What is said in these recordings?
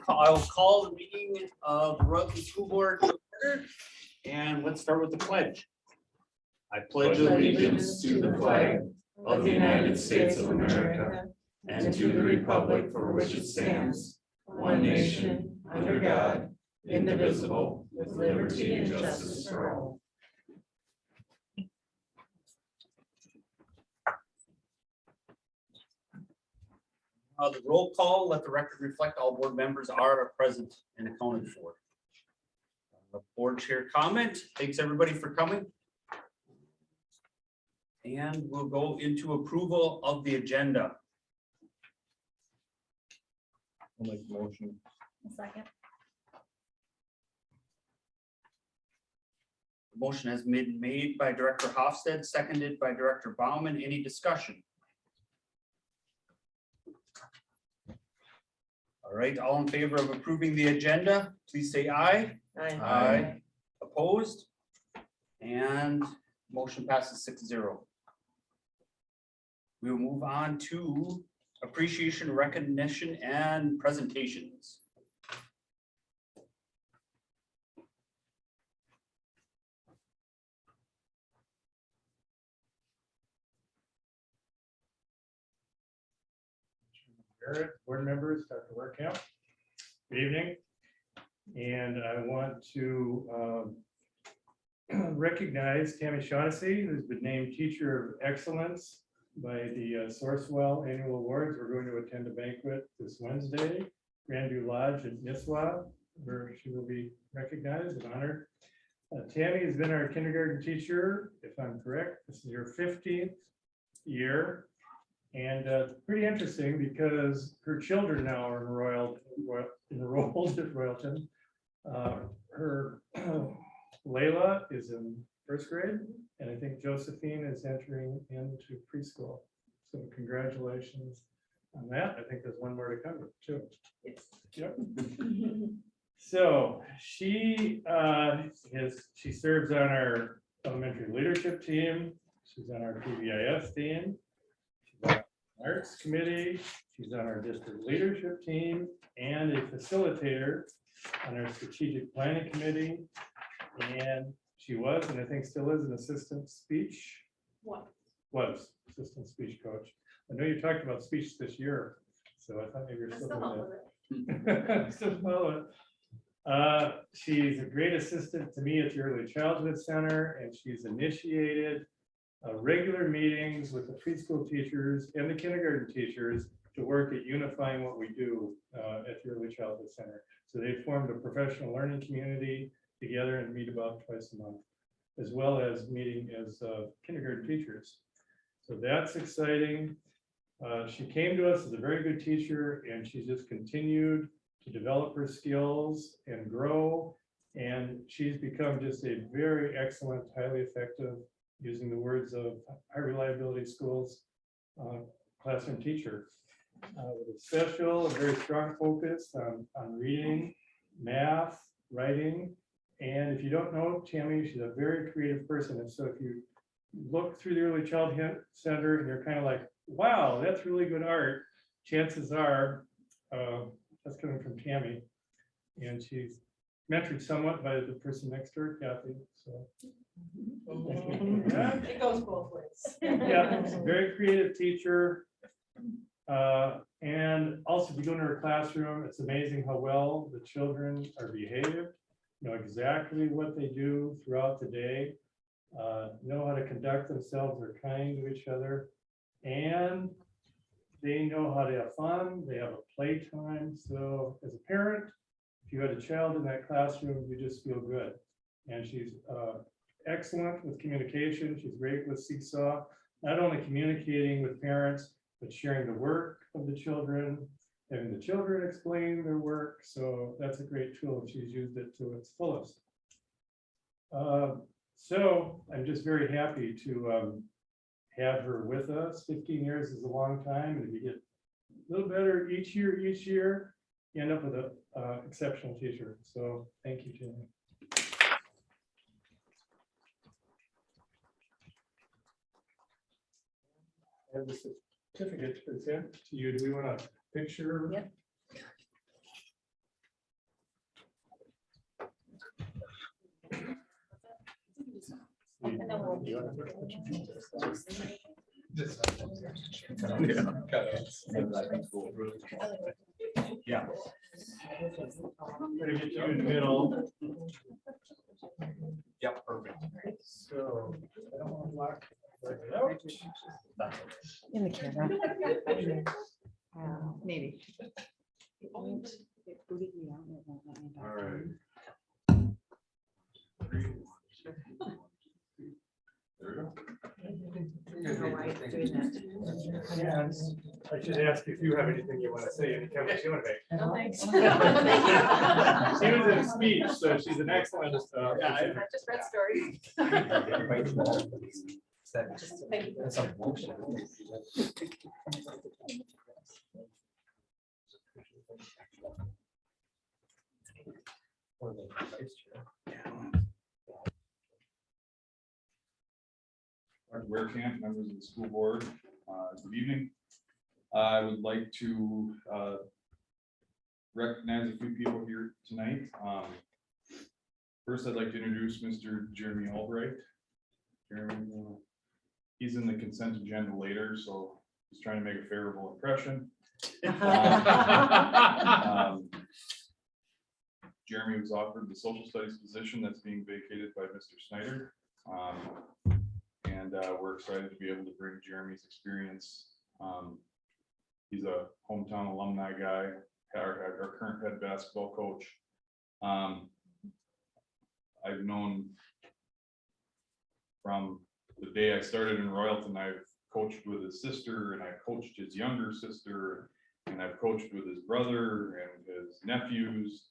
I'll call the meeting of the Rutland School Board to order, and let's start with the pledge. I pledge allegiance to the flag of the United States of America and to the republic for which it stands, one nation, under God, indivisible, with liberty and justice for all. The roll call, let the record reflect all board members are present and accounted for. The board chair comment, thanks everybody for coming. And we'll go into approval of the agenda. I'll make the motion. A second. The motion has been made by Director Hofstad, seconded by Director Bauman. Any discussion? All right, all in favor of approving the agenda, please say aye. Aye. Opposed? And motion passes 6-0. We will move on to appreciation, recognition, and presentations. Barrett, board members, Dr. Werkamp, good evening. And I want to recognize Tammy Shaughnessy, who's been named Teacher of Excellence by the Sourcewell Annual Awards. We're going to attend a banquet this Wednesday, Grandview Lodge in Nisswa, where she will be recognized and honored. Tammy has been our kindergarten teacher, if I'm correct. This is her 15th year. And pretty interesting because her children now are enrolled at Royalton. Her Layla is in first grade, and I think Josephine is entering into preschool. So congratulations on that. I think there's one more to come too. Yes. Yep. So she serves on our elementary leadership team. She's on our PBIS team. She's on our arts committee. She's on our district leadership team and a facilitator on our strategic planning committee. And she was, and I think still is, an assistant speech. Was assistant speech coach. I know you talked about speech this year, so I thought maybe you're still doing that. Still follow it. She's a great assistant to me at the Early Childhood Center, and she's initiated regular meetings with the preschool teachers and the kindergarten teachers to work at unifying what we do at the Early Childhood Center. So they formed a professional learning community together and meet about twice a month, as well as meeting as kindergarten teachers. So that's exciting. She came to us as a very good teacher, and she's just continued to develop her skills and grow. And she's become just a very excellent, highly effective, using the words of high reliability schools, classroom teacher with a special, a very strong focus on reading, math, writing. And if you don't know Tammy, she's a very creative person. And so if you look through the Early Childhood Center and you're kind of like, wow, that's really good art, chances are that's coming from Tammy. And she's mentored somewhat by the person next to her, Kathy. So It goes both ways. yeah, she's a very creative teacher. And also if you go into her classroom, it's amazing how well the children are behaved, know exactly what they do throughout the day, know how to conduct themselves, they're kind to each other, and they know how to have fun, they have a playtime. So as a parent, if you had a child in that classroom, you just feel good. And she's excellent with communication. She's great with Seesaw, not only communicating with parents, but sharing the work of the children, having the children explain their work. So that's a great tool, and she's used it to its fullest. So I'm just very happy to have her with us. 15 years is a long time, and if you get a little better each year, you end up with an exceptional teacher. So thank you, Jenny. I have the certificate to present to you. Do we want a picture? Yep. Yeah. Better get you in the middle. Yep, perfect. So I don't want to block it out. In the camera. Maybe. It won't, it booted me out and it won't let me back. All right. in. I don't know why it's doing that. Yes, I should ask if you have anything you want to say, any comments you want to make. No, thanks. She was in a speech, so she's an excellent. I just read stories. Dr. Werekamp, members of the school board, good evening. I would like to recognize a few people here tonight. First, I'd like to introduce Mr. Jeremy Albright. Jeremy, he's in the consent agenda later, so he's trying to make a favorable impression. Jeremy was offered the social studies position that's being vacated by Mr. Snyder. And we're excited to be able to bring Jeremy's experience. He's a hometown alumni guy, our current head basketball coach. I've known from the day I started in Royalton, I've coached with his sister and I coached his younger sister and I've coached with his brother and his nephews.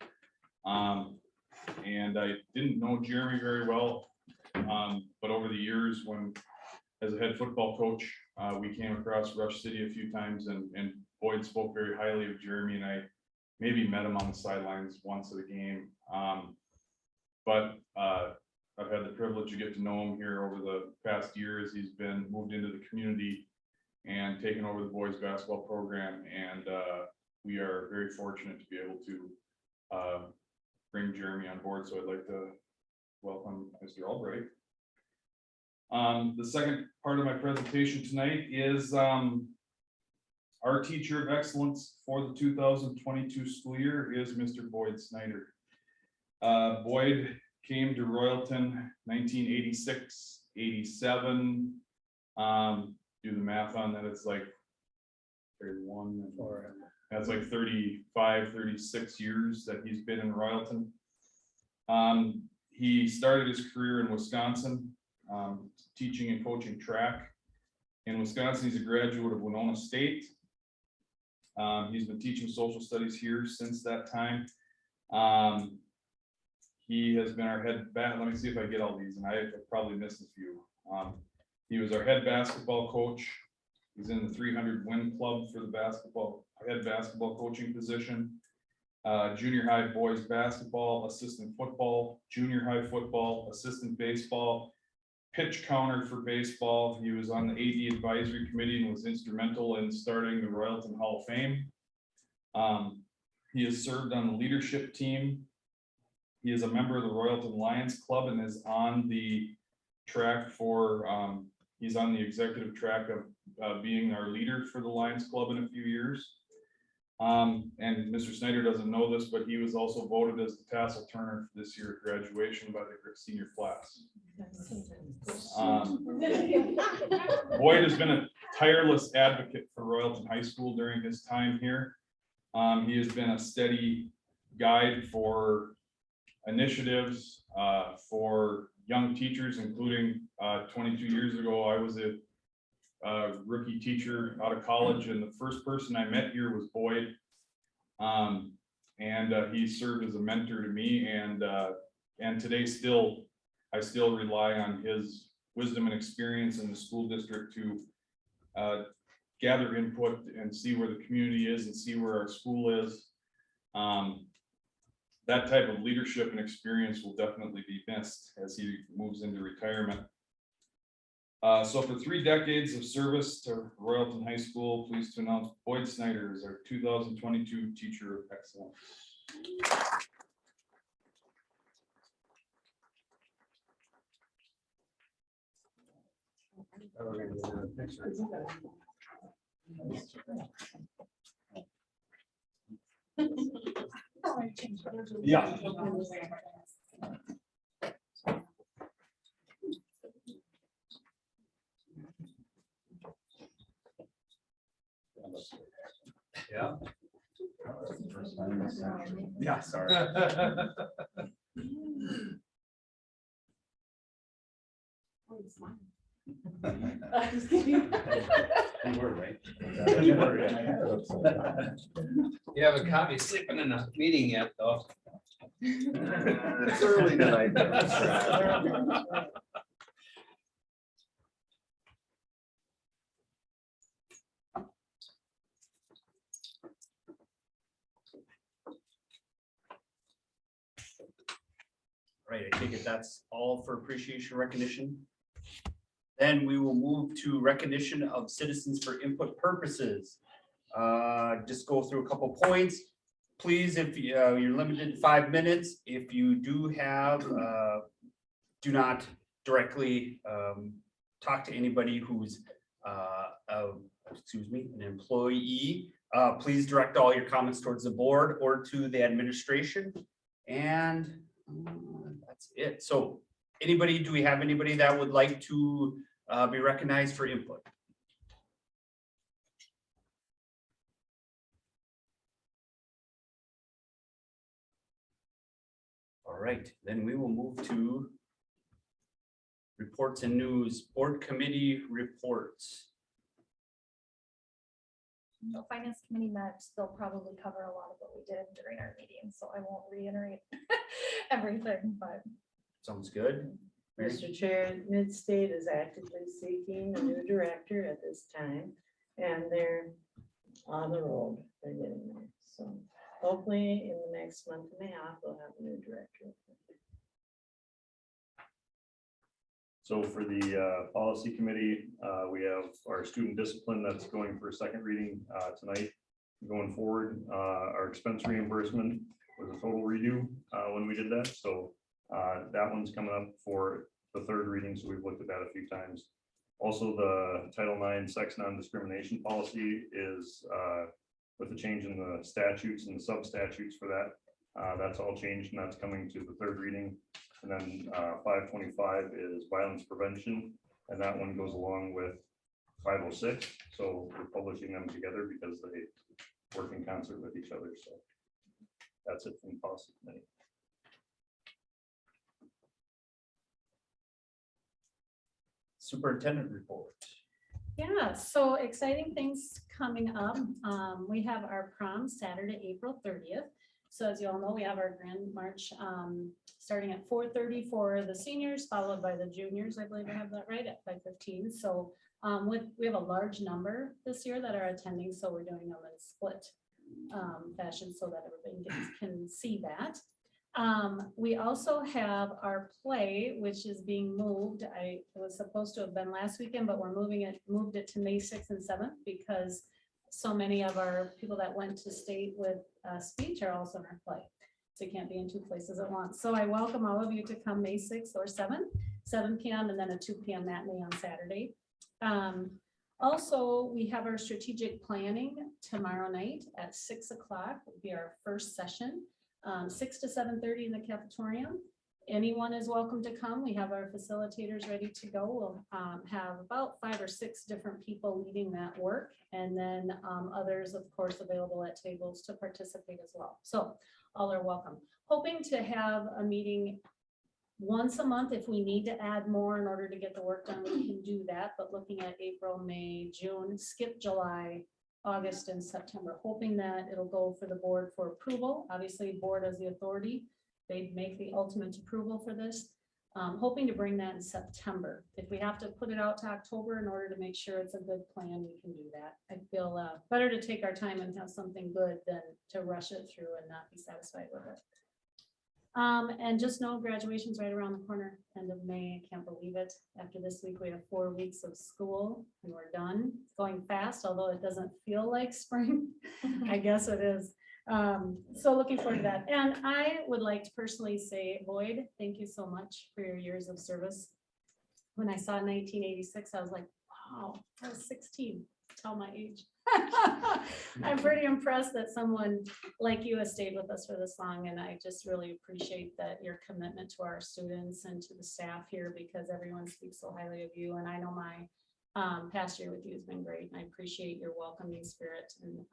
And I didn't know Jeremy very well. But over the years, when as a head football coach, we came across Rush City a few times and Boyd spoke very highly of Jeremy, and I maybe met him on the sidelines once at a game. But I've had the privilege to get to know him here over the past year as he's been moved into the community and taken over the boys basketball program. And we are very fortunate to be able to bring Jeremy on board. So I'd like to welcome Mr. Albright. The second part of my presentation tonight is our teacher of excellence for the 2022 school year is Mr. Boyd Snyder. Boyd came to Royalton 1986, 87. Do the math on that, it's like 31, that's like 35, 36 years that he's been in Royalton. He started his career in Wisconsin, teaching and coaching track. In Wisconsin, he's a graduate of Winona State. He's been teaching social studies here since that time. He has been our head let me see if I get all these, and I probably missed a few. He was our head basketball coach. He's in the 300 win club for the head basketball coaching position. Junior high boys basketball, assistant football, junior high football, assistant baseball, pitch counter for baseball. He was on the AD advisory committee and was instrumental in starting the Royalton Hall of Fame. He has served on the leadership team. He is a member of the Royalton Lions Club and is on the track for, he's on the executive track of being our leader for the Lions Club in a few years. And Mr. Snyder doesn't know this, but he was also voted as the tassel turner for this year at graduation by the senior class. Boyd has been a tireless advocate for Royalton High School during his time here. He has been a steady guide for initiatives for young teachers, including 22 years ago, I was a rookie teacher out of college, and the first person I met here was Boyd. He served as a mentor to me, and today I still rely on his wisdom and experience in the school district to gather input and see where the community is and see where our school is. That type of leadership and experience will definitely be missed as he moves into retirement. So for 3 decades of service to Royalton High School, pleased to announce Boyd Snyder is our 2022 Teacher of Excellence. Yeah. Yeah. Yeah, sorry. You were, right? You haven't caught me sleeping in a meeting yet, though. It's early tonight. Right, I take it that's all for appreciation recognition. Then we will move to recognition of citizens for input purposes. Just go through a couple points. Please, if you're limited to 5 minutes, if you do have, do not directly talk to anybody who's, excuse me, an employee. Please direct all your comments towards the board or to the administration. And that's it. So anybody, do we have anybody that would like to be recognized for input? All right, then we will move to reports and news, board committee reports. The finance committee met, they'll probably cover a lot of what we did during our meeting, so I won't reiterate everything, but Sounds good. Mary? Mr. Chair, Mid-State is actively seeking a new director at this time, and they're on the road. They're getting there. So hopefully in the next month and a half, we'll have a new director. So for the policy committee, we have our student discipline that's going for a second reading tonight. Going forward, our expense reimbursement was a total redo when we did that. So that one's coming up for the third reading. So we've looked at that a few times. Also, the Title IX sex non-discrimination policy is with the change in the statutes and the sub statutes for that. That's all changed and that's coming to the third reading. And then 525 is violence prevention, and that one goes along with 506. So we're publishing them together because they work in concert with each other. So that's it from policy committee. Superintendent report. Yeah, so exciting things coming up. We have our prom Saturday, April 30th. So as you all know, we have our grand march starting at 4:30 for the seniors, followed by the juniors. I believe I have that right, at 5:15. So we have a large number this year that are attending, so we're doing them in split fashion so that everybody can see that. We also have our play, which is being moved. It was supposed to have been last weekend, but we're moved it to May 6th and 7th because so many of our people that went to state with speech are also in our play. So you can't be in two places at once. So I welcome all of you to come May 6th or 7th, 7 p.m. and then a 2 p.m. matinee on Saturday. Also, we have our strategic planning tomorrow night at 6 o'clock will be our first session, 6 to 7:30 in the cafetorium. Anyone is welcome to come. We have our facilitators ready to go. We'll have about 5 or 6 different people leading that work, and then others, of course, available at tables to participate as well. So all are welcome. Hoping to have a meeting once a month. If we need to add more in order to get the work done, we can do that. But looking at April, May, June, skip July, August, and September, hoping that it'll go for the board for approval. Obviously, board has the authority. They'd make the ultimate approval for this. Hoping to bring that in September. If we have to put it out to October in order to make sure it's a good plan, we can do that. I feel better to take our time and have something good than to rush it through and not be satisfied with it. And just know graduation's right around the corner, end of May. I can't believe it. After this week, we have 4 weeks of school and we're done. It's going fast, although it doesn't feel like spring. I guess it is. So looking forward to that. And I would like to personally say, Boyd, thank you so much for your years of service. When I saw 1986, I was like, Wow, I was 16, tell my age. I'm pretty impressed that someone like you has stayed with us for this long, and I just really appreciate that your commitment to our students and to the staff here, because everyone speaks so highly of you, and I know my past year with you has been great, and I appreciate your welcoming spirit, and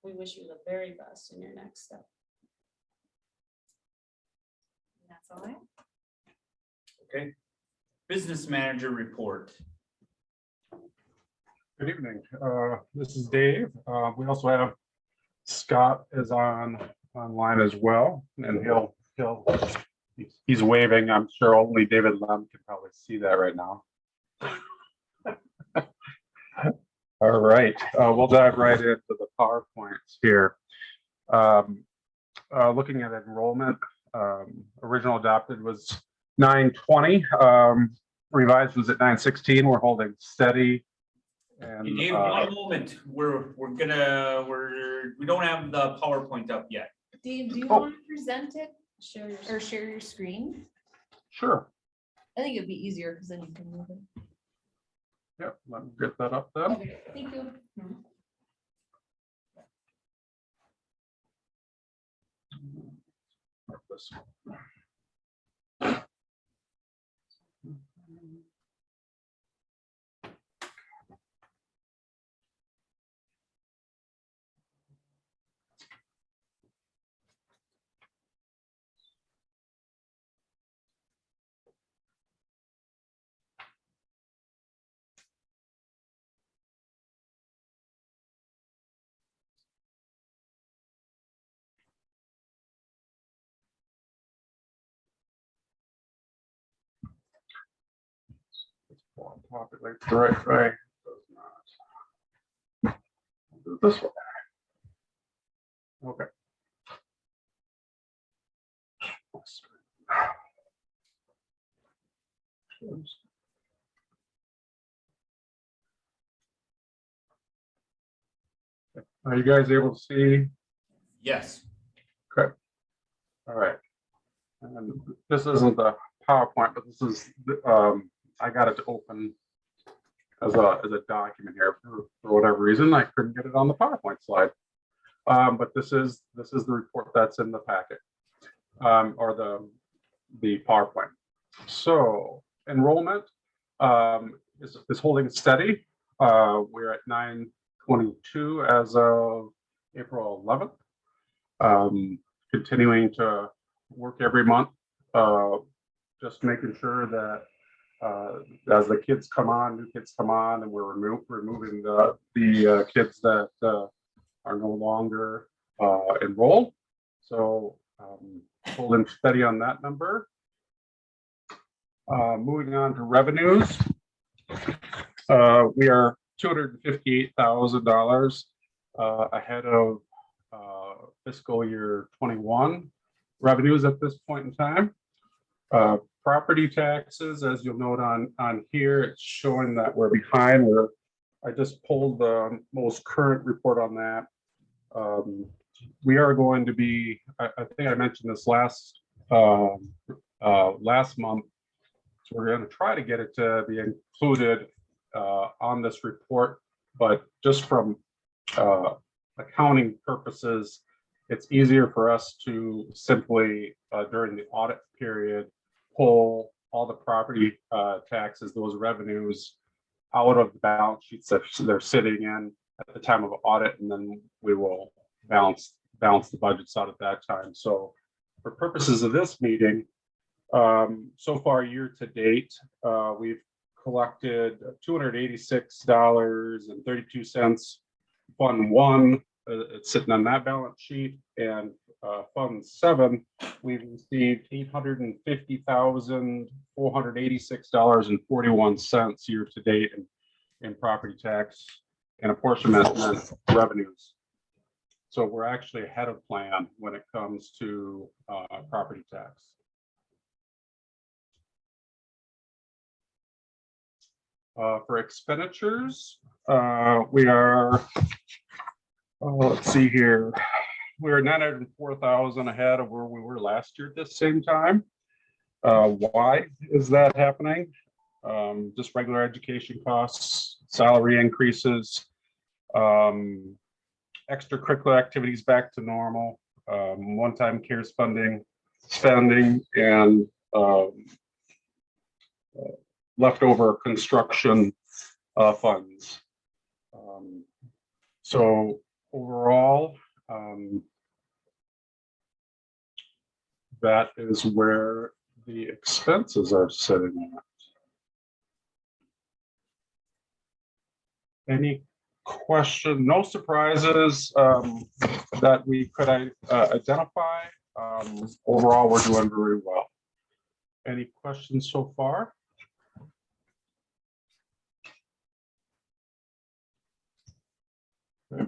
we wish you the very best in your next step. And that's all I have. Okay. Business manager report. Good evening. This is Dave. We also have Scott is online as well, and he's waving. I'm sure only David Lem can probably see that right now. All right, we'll dive right into the PowerPoints here. Looking at enrollment, original adopted was 920. Revised was at 916. We're holding steady. And You gave one moment. We don't have the PowerPoint up yet. Dave, do you Oh. want to present it Share your. or share your screen? sure. I think it'd be easier because then you can move it. Yep, let me get that up then. Okay, thank you. This one. Populate the right way. Does not. Do this one. Okay. Are you guys able to see? Yes. All right. And this isn't the PowerPoint, but this is I got it to open as a document here for whatever reason. I couldn't get it on the PowerPoint slide. But this is the report that's in the packet, or the PowerPoint. So enrollment is holding steady. We're at 922 as of April 11th. Continuing to work every month, just making sure that as the kids come on, new kids come on, and we're removing the kids that are no longer enrolled. So holding steady on that number. Moving on to revenues, we are $258,000 ahead of fiscal year 21 revenues at this point in time. Property taxes, as you'll note on here, it's showing that we're behind. I just pulled the most current report on that. We are going to be, I think I mentioned this last month. So we're going to try to get it to be included on this report, but just from accounting purposes, it's easier for us to simply during the audit period pull all the property taxes, those revenues out of the balance sheets that they're sitting in at the time of audit, and then we will balance the budgets out at that time. So for purposes of this meeting, so far year to date, we've collected $286.32. Fund 1, it's sitting on that balance sheet, and Fund 7, we've received $850,486.41 year to date in property tax and apportionment revenues. So we're actually ahead of plan when it comes to property tax. For expenditures, we are, let's see here, we're 904,000 ahead of where we were last year at this same time. Why is that happening? Just regular education costs, salary increases, extracurricular activities back to normal, one-time CARES spending, and leftover construction funds. So overall, that is where the expenses are sitting at. Any question? No surprises that we could identify. Overall, we're doing very well. Any questions so far? Okay.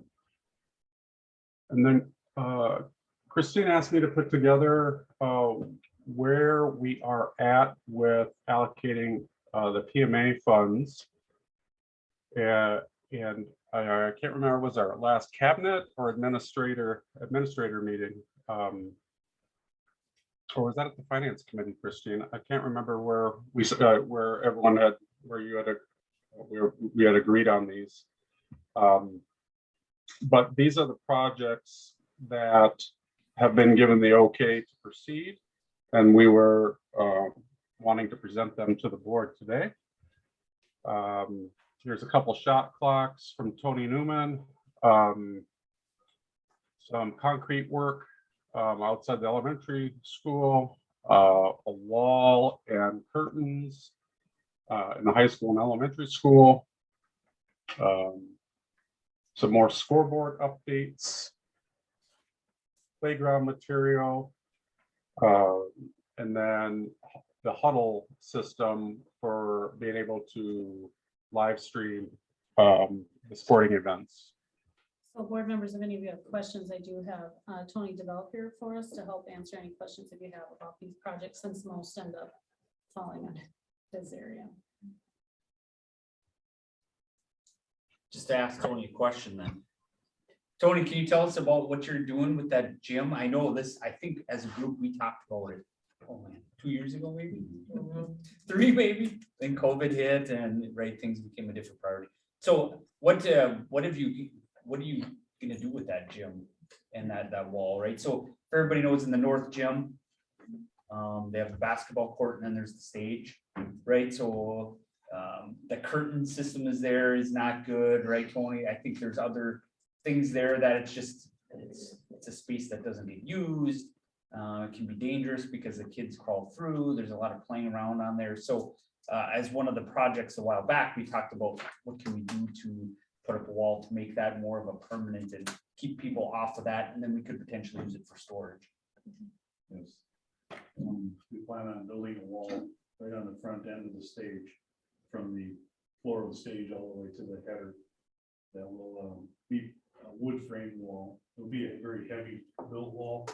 And then Christine asked me to put together where we are at with allocating the PMA funds. And I can't remember, was our last cabinet or administrator meeting? Or was that at the finance committee, Christine? I can't remember where where everyone had, where you had we had agreed on these. But these are the projects that have been given the okay to proceed, and we were wanting to present them to the board today. Here's a couple shot clocks from Tony Newman, some concrete work outside the elementary school, a wall and curtains in the high school and elementary school, some more scoreboard updates, playground material, and then the huddle system for being able to live stream the sporting events. So board members, if any of you have questions, I do have Tony develop here for us to help answer any questions if you have about these projects, since most end up falling under this area. Just to ask Tony a question then. Tony, can you tell us about what you're doing with that gym? I know this, I think as a group, we talked about it, oh man, 2 years ago, maybe? 3 maybe, then COVID hit and things became a different priority. So what are you gonna do with that gym and that wall, right? So everybody knows in the north gym, they have the basketball court and then there's the stage, right? So the curtain system is not good, right, Tony? I think there's other things there that it's a space that doesn't get used. It can be dangerous because the kids crawl through. There's a lot of playing around on there. So as one of the projects a while back, we talked about what can we do to put up a wall to make that more of a permanent and keep people off of that, and then we could potentially use it for storage. Yes. We plan on building a wall right on the front end of the stage, from the floor of the stage all the way to the header. That will be a wood frame wall. It'll be a very heavy built wall.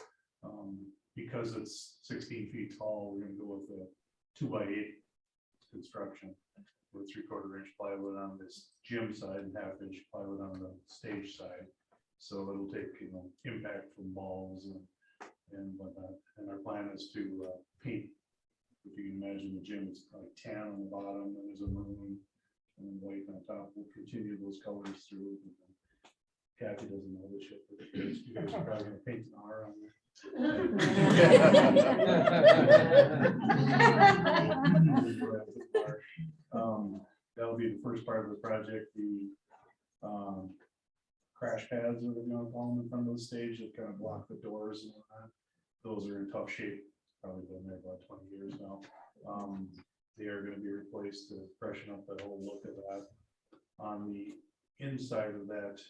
Because it's 16 feet tall, we're gonna go with a 2x8 construction with 3/4 inch plywood on this gym side and 1/2 inch plywood on the stage side. So it'll take, impact from balls and whatnot. And our plan is to paint. If you can imagine the gym, it's like tan on the bottom, and there's a maroon and then white on top. We'll continue those colors through. Kathy doesn't know this shit, but you guys are probably gonna paint an R on there. That'll be the first part of the project. The crash pads, or gonna call them, in front of the stage that kind of block the doors and whatnot. Those are in tough shape. Probably been there about 20 years now. They are going to be replaced to freshen up that whole look of that. On the inside of that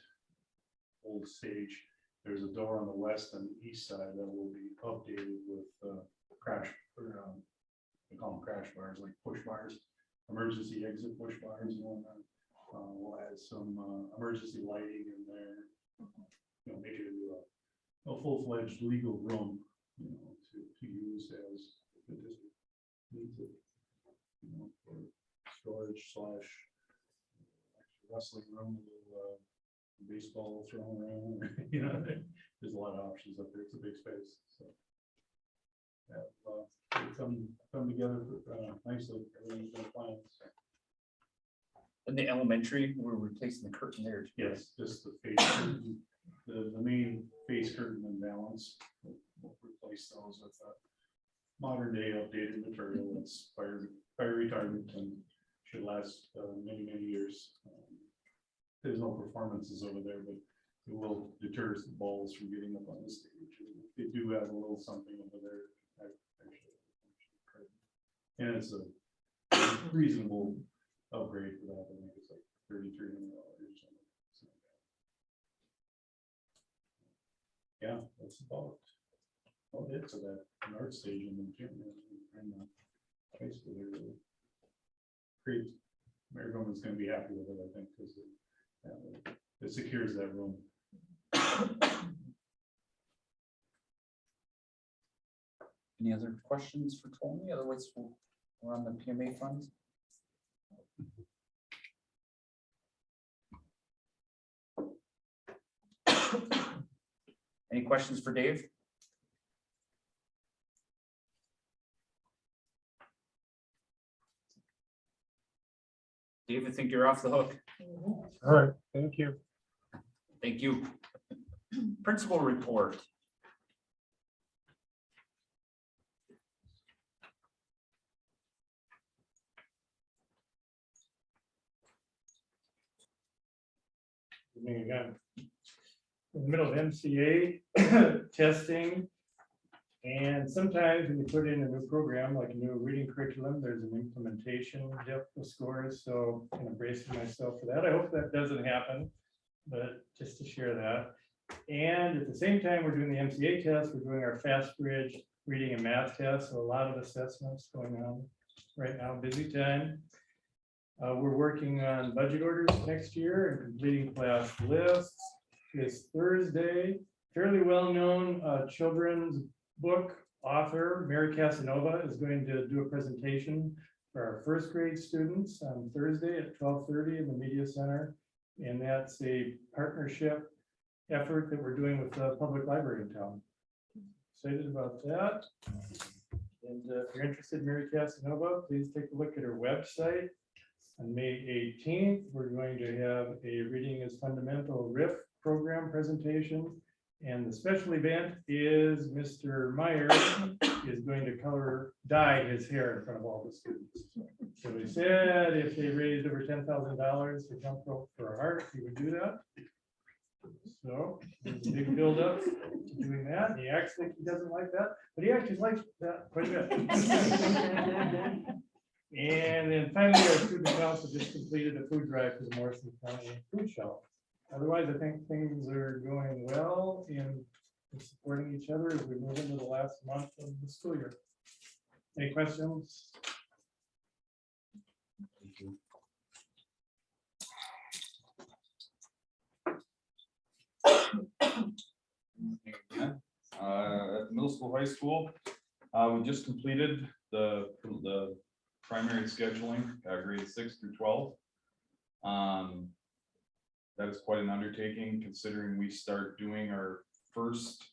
old stage, there's a door on the west and east side that will be updated with we call them crash bars, like push bars, emergency exit push bars and whatnot. We'll add some emergency lighting in there, make it a full-fledged legal room, to use as the district needs it, for storage / wrestling room, baseball thrown around, there's a lot of options up there. It's a big space, so come together nicely. Everything's been planned. So. In the elementary, we're replacing the curtain there. too, right? Yes, just the face, curtain, the main face curtain and valance. We'll replace those with a modern day updated material that's fire retardant and should last many, many years. There's no performances over there, but it will deter the balls from getting up on the stage. They do have a little something over there. And it's a reasonable upgrade for that. I think it's like $3,300 or something. Yeah, that's about it for that art stage in the gym and high school. They're really great. Everyone's going to be happy with it, I think, because it secures that room. Any other questions for Tony? Otherwise, we're on the PMA funds. Any questions for Dave? Dave, I think you're off the hook. Mhm. All right, thank you. Thank you. Principal report. Me again. In the middle of MCA testing. And sometimes when you put in a new program, like a new reading curriculum, there's an implementation dip of scores. So I'm bracing myself for that. I hope that doesn't happen, but just to share that. And at the same time, we're doing the MCA test, we're doing our fast bridge reading and math test. So a lot of assessments going on right now, busy time. We're working on budget orders next year and completing class lists. This Thursday, fairly well-known children's book author, Mary Casanova, is going to do a presentation for our first grade students on Thursday at 12:30 in the Media Center. And that's a partnership effort that we're doing with the public library in town. Excited about that. And if you're interested in Mary Casanova, please take a look at her website. On May 18th, we're going to have a Reading is Fundamental RIF program presentation. And the special event is Mr. Meyer is going to dye his hair in front of all the students. So he said if they raised over $10,000 to come for art, he would do that. So there's a big buildup to doing that. He acts like he doesn't like that, but he actually likes that quite a bit. And then finally, our student council just completed a food drive for the Morrison County Food Shelf. Otherwise, I think things are going well in supporting each other as we move into the last month of the school year. Any questions? At the middle school, high school, we just completed the primary scheduling, grades 6 through 12. That is quite an undertaking considering we start doing our first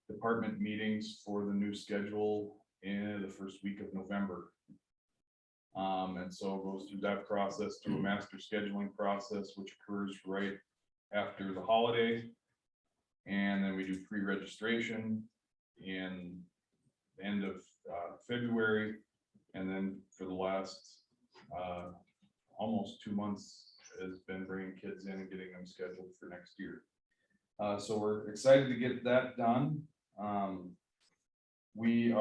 department meetings for the new schedule in the first week of November. And so it goes through that process to a master scheduling process, which occurs right after the holiday. And then we do pre-registration in the end of February. And then for the last almost 2 months has been bringing kids in and getting them scheduled for next year. So we're excited to get that done. We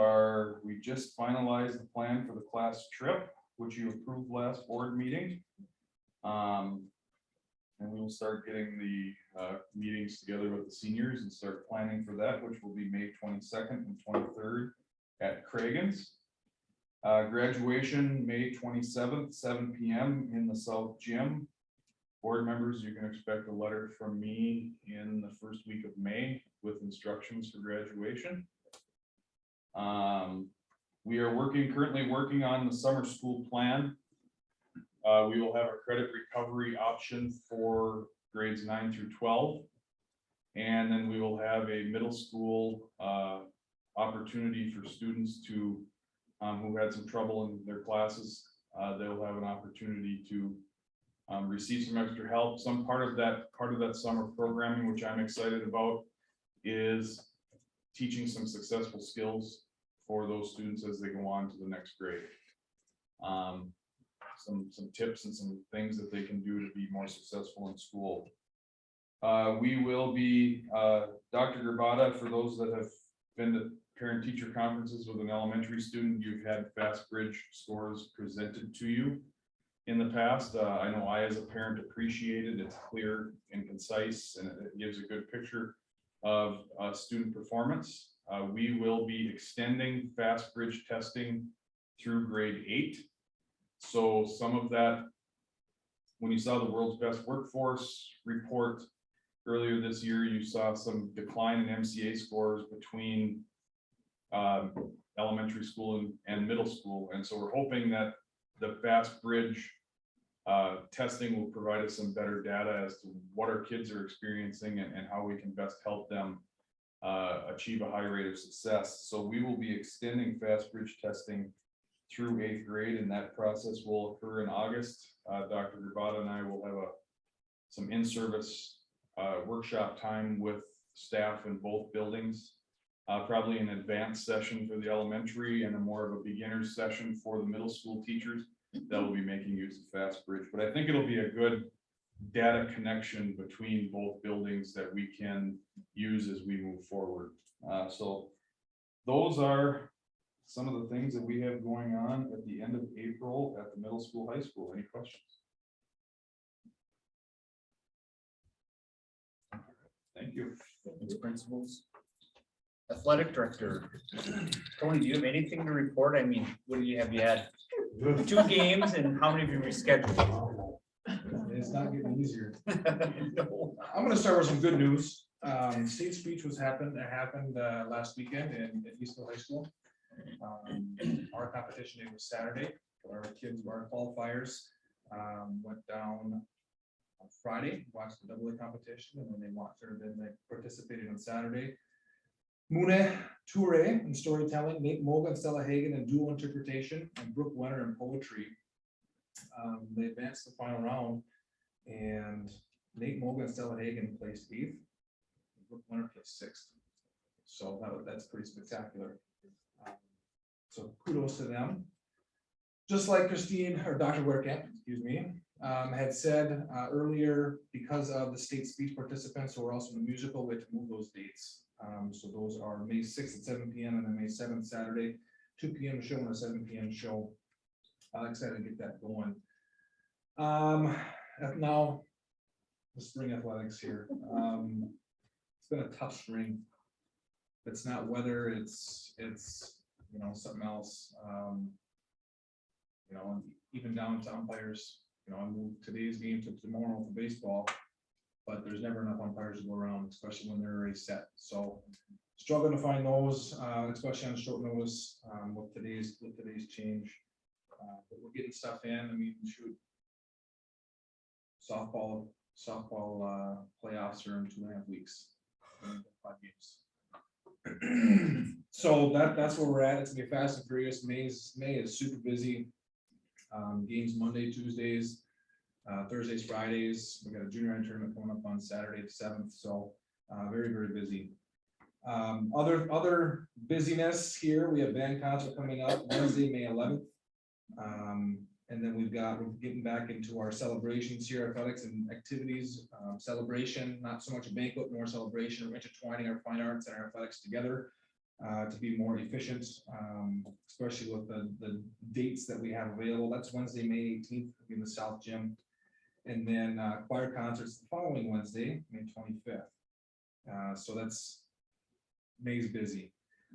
just finalized the plan for the class trip, which you approved last board meeting. And we will start getting the meetings together with the seniors and start planning for that, which will be May 22nd and 23rd at Cragen's. Graduation, May 27th, 7 p.m. in the South Gym. Board members, you can expect a letter from me in the first week of May with instructions for graduation. We are currently working on the summer school plan. We will have a credit recovery option for grades 9 through 12. And then we will have a middle school opportunity for students to who had some trouble in their classes. They'll have an opportunity to receive some extra help. Some part of that summer programming, which I'm excited about, is teaching some successful skills for those students as they go on to the next grade. Some tips and some things that they can do to be more successful in school. We will be, Dr. Gerbata, for those that have been to parent-teacher conferences with an elementary student, you've had fast bridge scores presented to you in the past. I know I, as a parent, appreciate it. It's clear and concise, and it gives a good picture of student performance. We will be extending fast bridge testing through grade 8. So some of that, when you saw the world's best workforce report earlier this year, you saw some decline in MCA scores between elementary school and middle school. And so we're hoping that the fast bridge testing will provide us some better data as to what our kids are experiencing and how we can best help them achieve a high rate of success. So we will be extending fast bridge testing through 8th grade, and that process will occur in August. Dr. Gerbata and I will have some in-service workshop time with staff in both buildings, probably an advanced session for the elementary and a more of a beginner session for the middle school teachers that will be making use of fast bridge. But I think it'll be a good data connection between both buildings that we can use as we move forward. So those are some of the things that we have going on at the end of April at the middle school, high school. Any questions? Thank you. Thanks, principals. Athletic director. Tony, do you have anything to report? I mean, what do you have? You had 2 games, and how many have you rescheduled? It's not getting easier. No. I'm gonna start with some good news. State speech happened last weekend at Eastville High School. Our competition day was Saturday. Our kids, our qualifiers, went down on Friday, watched the AA competition, and then they participated on Saturday. Mune Toure in storytelling, Nate Moga and Stella Hagen in dual interpretation, and Brooke Wenner in poetry. They advanced the final round, and Nate Moga and Stella Hagen placed 8th. Brooke Wenner placed 6th. So that's pretty spectacular. So kudos to them. Just like Christine or Dr. Werkamp, excuse me, had said earlier, because of the state speech participants who are also in the musical, we had to move those dates. So those are May 6th at 7 p.m. and then May 7th, Saturday, 2 p.m. show and a 7 p.m. show. I'm excited to get that going. Now, the spring athletics here. It's been a tough spring. It's not weather, it's something else. And even down to umpires. I moved today's game to tomorrow for baseball, but there's never enough umpires to go around, especially when they're already set. So struggling to find those, especially on short notice with today's change. But we're getting stuff in. I mean, shoot, softball playoffs are in 2.5 weeks, 5 games. So that's where we're at. It's gonna be fast and furious. May is super busy. Games Monday, Tuesdays, Thursdays, Fridays. We got a junior tournament coming up on Saturday the 7th. So very, very busy. Other busyness here. We have band concert coming up Wednesday, May 11th. And then we're getting back into our celebrations here, athletics and activities, celebration, not so much a banquet, more celebration. We're intertwining our fine arts and our athletics together to be more efficient, especially with the dates that we have available. That's Wednesday, May 18th in the South Gym. And then choir concerts the following Wednesday, May 25th. So that's May's busy.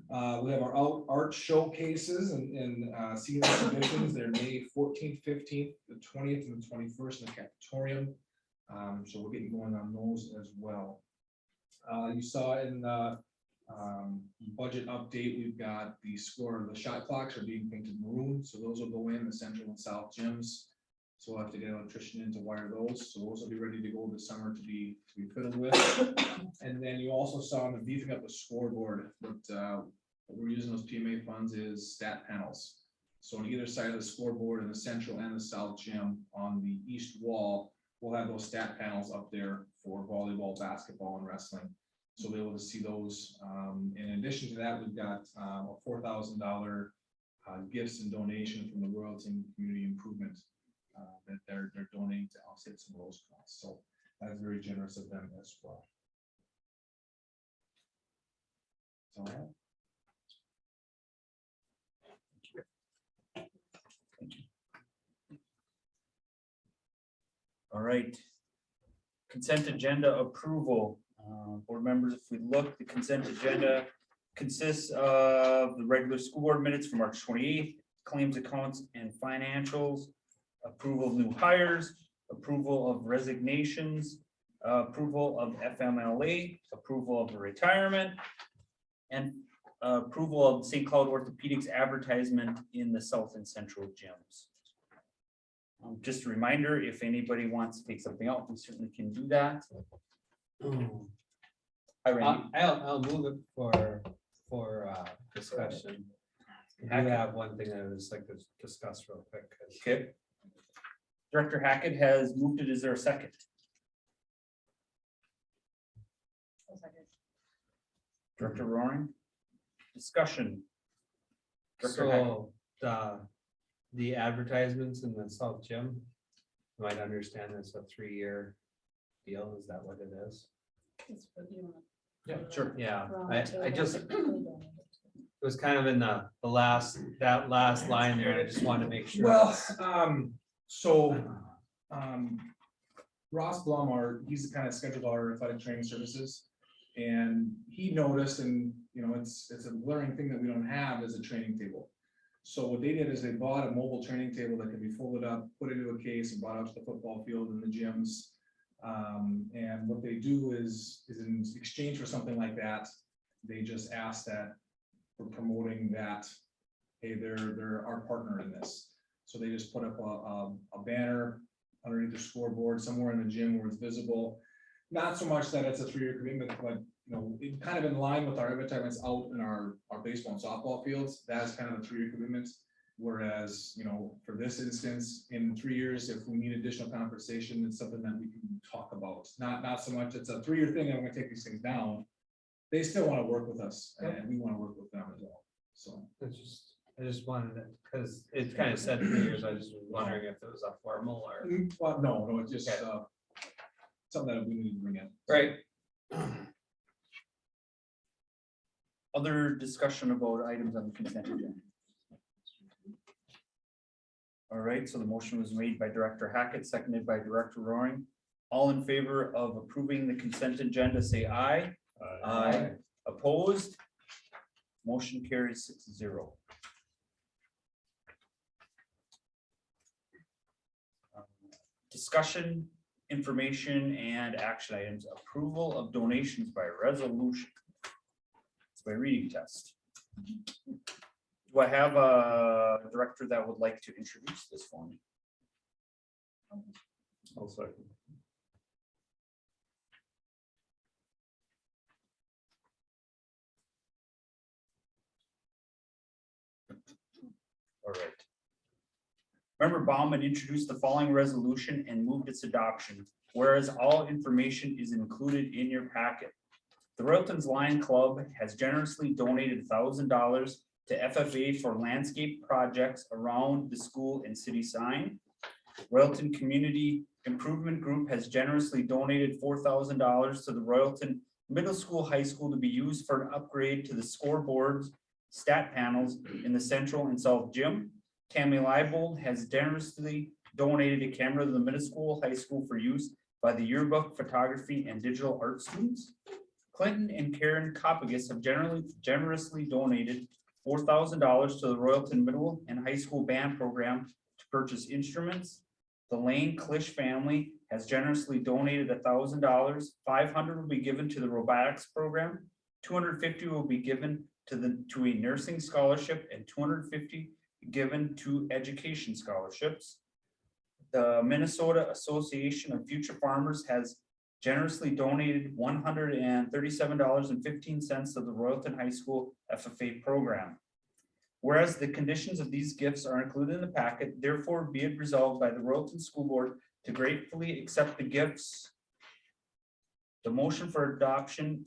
We have our art showcases and senior exhibitions. They're May 14th, 15th, the 20th, and the 21st in the cafetorium. So we're getting going on those as well. You saw in the budget update, we've got the shot clocks are being painted maroon. So those will go in the central and south gyms. So we'll have to get an electrician in to wire those. So those will be ready to go this summer to be fitted with. And then you also saw in the beefing up the scoreboard, but what we're using those PMA funds is stat panels. So on either side of the scoreboard in the central and the south gym on the east wall, we'll have those stat panels up there for volleyball, basketball, and wrestling. So we'll be able to see those. In addition to that, we've got a $4,000 gifts and donation from the Royalton Community Improvement that they're donating to offset some of those costs. So that's very generous of them as well. So All right. Consent agenda approval. Board members, if we look, the consent agenda consists of the regular school board minutes from March 28th, claims, accounts, and financials, approval of new hires, approval of resignations, approval of FMLA, approval of the retirement, and approval of St. Cloud Orthopedics advertisement in the South and Central gyms. Just a reminder, if anybody wants to take something out, we certainly can do that. Hi, Randy. I'll move it for discussion. I do have one thing I would just like to discuss real quick. Okay. Director Hackett has moved it. Is there a second? Director Roaring? Discussion. Director Hackett. So the advertisements in the South Gym, you might understand it's a 3-year deal. Is that what it is? That's what you want. Yeah, sure. Yeah, Wrong I table. just, it was kind of in the last line there, and I just wanted to make sure. Ross Blum, he's the kind of scheduled our athletic training services. And he noticed, and it's a glaring thing that we don't have is a training table. So what they did is they bought a mobile training table that could be folded up, put into a case, and brought out to the football field and the gyms. And what they do is in exchange for something like that, they just ask that for promoting that, hey, they're our partner in this. So they just put up a banner underneath the scoreboard somewhere in the gym where it's visible. Not so much that it's a 3-year commitment, but it kind of in line with our advertisements out in our baseball and softball fields. That's kind of a 3-year commitment. Whereas, for this instance, in 3 years, if we need additional conversation, it's something that we can talk about. Not so much it's a 3-year thing, and we're gonna take these things down. They still want to work with us, and we want to work with them as well. So I just wanted it, because it kind of said 3 years. I just was wondering if it was a formal or. well, no, it's just something that we need to bring in. Right. Other discussion about items on the consent agenda. All right, so the motion was made by Director Hackett, seconded by Director Roaring. All in favor of approving the consent agenda, say aye. Aye. Opposed? Motion carries 6-0. Discussion, information, and action items. Approval of donations by resolution. It's by reading test. Do I have a director that would like to introduce this for me? I'll second. All right. Member Baumann introduced the following resolution and moved its adoption, whereas all information is included in your packet. The Royalton's Lion Club has generously donated $1,000 to FFA for landscape projects around the school and city sign. Royalton Community Improvement Group has generously donated $4,000 to the Royalton Middle School, High School to be used for an upgrade to the scoreboards, stat panels in the central and south gym. Tammy Leibold has generously donated a camera to the middle school, high school for use by the yearbook, photography, and digital art students. Clinton and Karen Copagus have generously donated $4,000 to the Royalton Middle and High School Band Program to purchase instruments. The Lane Klisch family has generously donated $1,000. $500 will be given to the robotics program. $250 will be given to a nursing scholarship, and $250 given to education scholarships. The Minnesota Association of Future Farmers has generously donated $137.15 to the Royalton High School FFA program. Whereas the conditions of these gifts are included in the packet, therefore be it resolved by the Royalton School Board to gratefully accept the gifts. The motion for adoption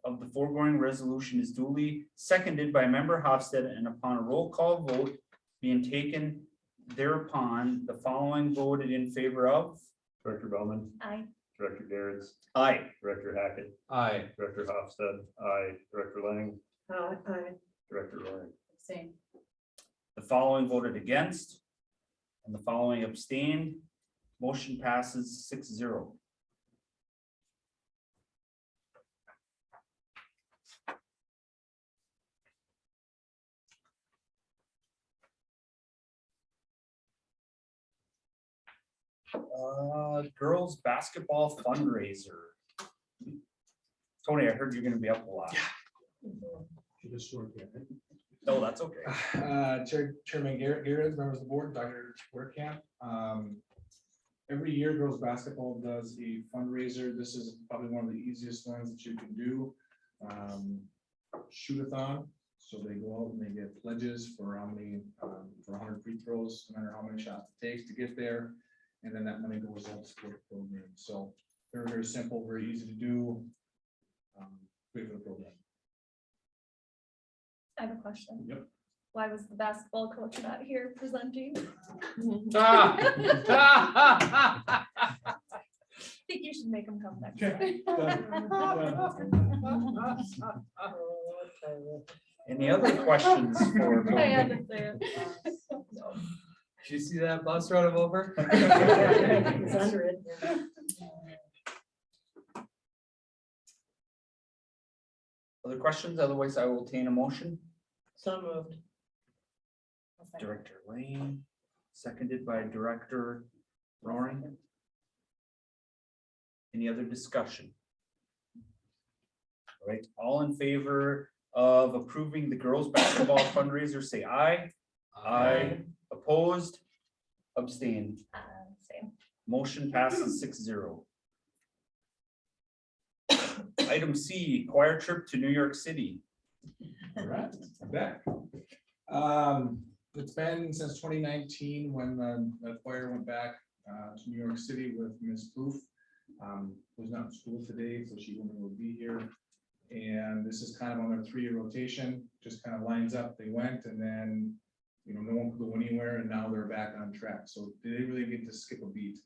of the foregoing resolution is duly seconded by Member Hofstad, and upon a roll call vote being taken thereupon, the following voted in favor of. Director Bellman, Aye. Director Garrett, Aye. Director Hackett, Aye. Director Hofstad, aye, Director Lang, Aye. Director Roy. Same. The following voted against, and the following abstained. Motion passes 6-0. Girls basketball fundraiser. Tony, I heard you're gonna be up a lot. No, that's okay. Chairman Garrett, members of the board, Dr. Werkamp. Every year, girls basketball does a fundraiser. This is probably one of the easiest ones that you can do. Shoot-a-thon. So they go out and they get pledges for how many, for 100 free throws, no matter how many shots it takes to get there. And then that money goes out to support the program. So very, very simple, very easy to do. Great for the program. I have a question. Yep. Why was the basketball coach not here presenting? Ah. I think you should make him come next Okay. time. Any other questions for? I had to say it. Did you see that bus run him over? It's under it. Other questions? Otherwise, I will obtain a motion. So moved. Director Lane, seconded by Director Roaring. Any other discussion? All right, all in favor of approving the girls basketball fundraiser, say aye. Aye. Opposed? Abstained. Same. Motion passes 6-0. Item C, choir trip to New York City. All right, I'm back. It's been since 2019 when the choir went back to New York City with Miss Poof. Was not in school today, so she wouldn't able to be here. And this is kind of on their 3-year rotation, just kind of lines up. They went and then, you know, no one could go anywhere, and now they're back on track. So they didn't really get to skip a beat.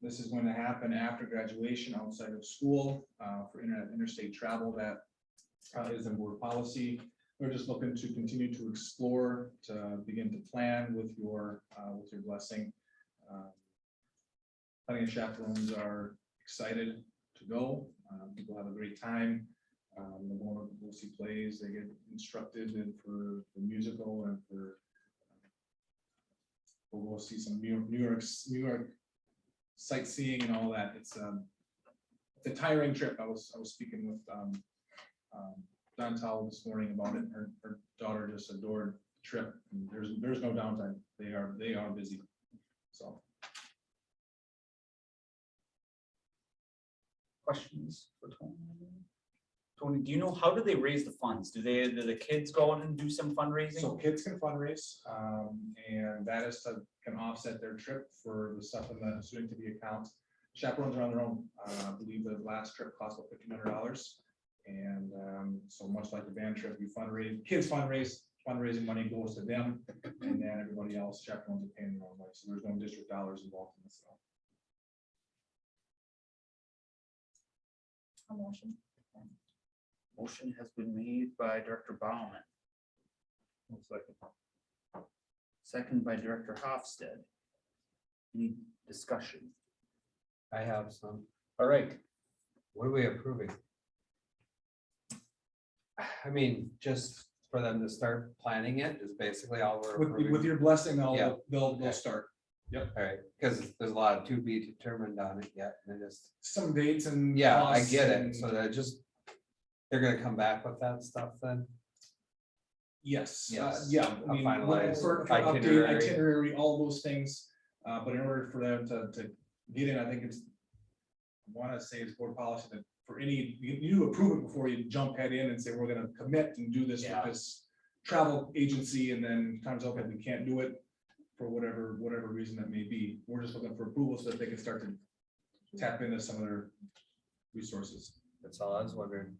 This is going to happen after graduation outside of school for interstate travel. That is in board policy. We're just looking to continue to explore, to begin to plan with your blessing. Plenty of chaperones are excited to go. People have a great time. The more we'll see plays, they get instructed and for the musical and for we'll go see some New York sightseeing and all that. It's a tiring trip. I was speaking with Don Towell this morning about it. Her daughter just adored the trip. And there's no downtime. They are busy. So. Questions for Tony? Tony, do you know, how do they raise the funds? Do the kids go out and do some fundraising? So kids can fundraise, and that is can offset their trip for the stuff in the student activity account. Chaperones are on their own. I believe the last trip cost about $1,500. And so much like the band trip, you fundraise, kids fundraising money goes to them, and then everybody else, chaperones are paying their own way. So there's no district dollars involved in this. A motion. Motion has been made by Director Baumann. Second by Director Hofstad. Any discussion? I have some. All right. What are we approving? I mean, just for them to start planning it is basically all we're approving. With your blessing, Yeah. they'll start. Yep. All right, because there's a lot of to be determined on it yet, and just, Some dates and. yeah, I costs get it, and- so they're gonna come back with that stuff then? Yes, Yes. yeah. A I mean, finalized for update, itinerary. itinerary, all those things. But in order for them to get in, I think it's, I want to say it's board policy that for any, you approve it before you jump head in and say, we're gonna commit and do this with Yeah. this travel agency, and then times out that we can't do it for whatever reason that may be. We're just looking for approval so that they can start to tap into some of their resources. That's all I was wondering.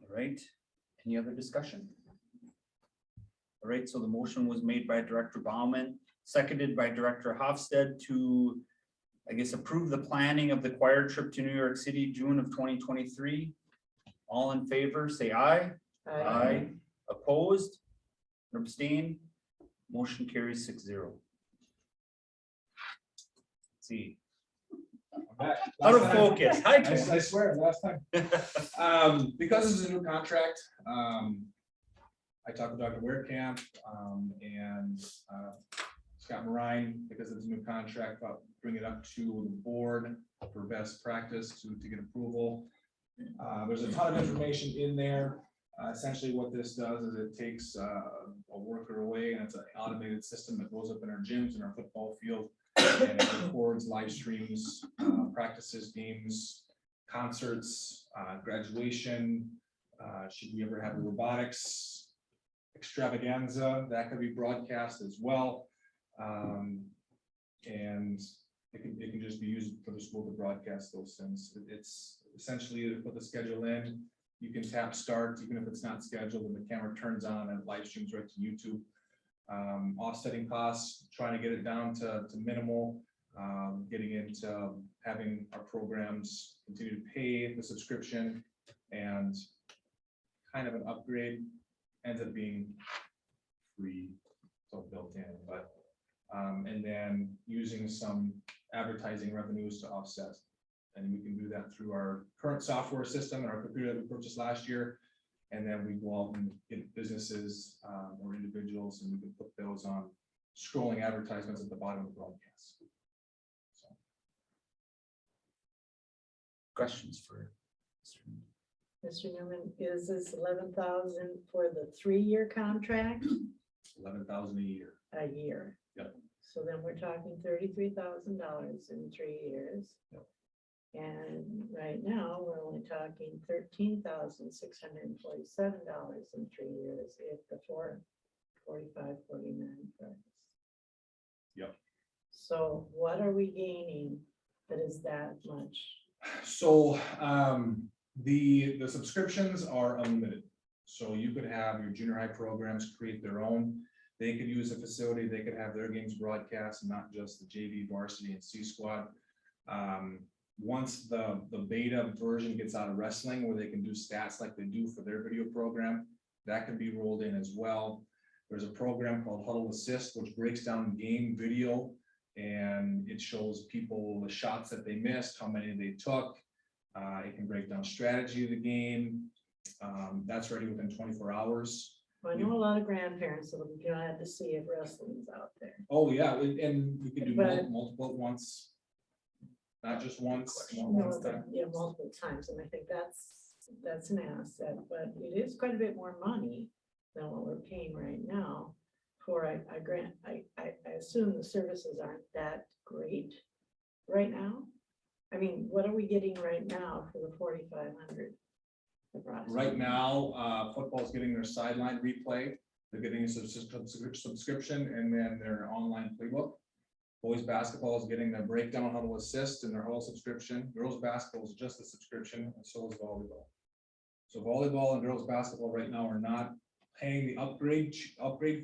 All right, any other discussion? All right, so the motion was made by Director Bauman, seconded by Director Hofstad to, I guess, approve the planning of the choir trip to New York City, June of 2023. All in favor, say aye. Aye. Opposed? Or abstain? Motion carries 6-0. See, out of focus. Hi, I swear, last time. Because this is a new contract, I talked to Dr. Weirkamp, and Scott Marine, because it's a new contract, but bring it up to the board for best practice to get approval. There's a ton of information in there. Essentially what this does is it takes a worker away, and it's an automated system that goes up in our gyms and our football field, and it records live streams, practices, games, concerts, graduation. Should we ever have a robotics extravaganza, that could be broadcast as well. And it can just be used for the school to broadcast those things. It's essentially to put the schedule in. You can tap start, even if it's not scheduled, and the camera turns on and live streams right to YouTube. Offsetting costs, trying to get it down to minimal, getting into having our programs continue to pay the subscription, and kind of an upgrade ends up being free, so built in, but and then using some advertising revenues to offset. And we can do that through our current software system and our computer that we purchased last year. And then we go out and get businesses or individuals, and we can put those on scrolling advertisements at the bottom of the broadcast. So. questions for Mr. Newman, is this 11,000 for the 3-year contract? 11,000 a year. A year. Yep. So then we're talking $33,000 in 3 years. Yep. And right now, we're only talking $13,647 in 3 years if the 4549 price. Yep. So what are we gaining that is that much? So the subscriptions are unlimited. So you could have your junior high programs create their own. They could use a facility, they could have their games broadcast, not just the JV, varsity, and C squad. Once the beta version gets out of wrestling, where they can do stats like they do for their video program, that can be rolled in as well. There's a program called Huddle Assist, which breaks down game video, and it shows people the shots that they missed, how many they took. It can break down strategy of the game. That's ready within 24 hours. Well, I know a lot of grandparents that will be glad to see if wrestling's out there. Oh, yeah, and we can do But- multiple at once. Not just once. No, but, yeah, multiple times, and I think that's an asset, but it is quite a bit more money than what we're paying right now for a grant. I assume the services aren't that great right now. I mean, what are we getting right now for the 4,500? Right now, football's getting their sideline replay. They're getting a subscription and then their online playbook. Boys basketball is getting their breakdown Huddle Assist and their whole subscription. Girls basketball is just a subscription, and so is volleyball. So volleyball and girls basketball right now are not paying the upgrade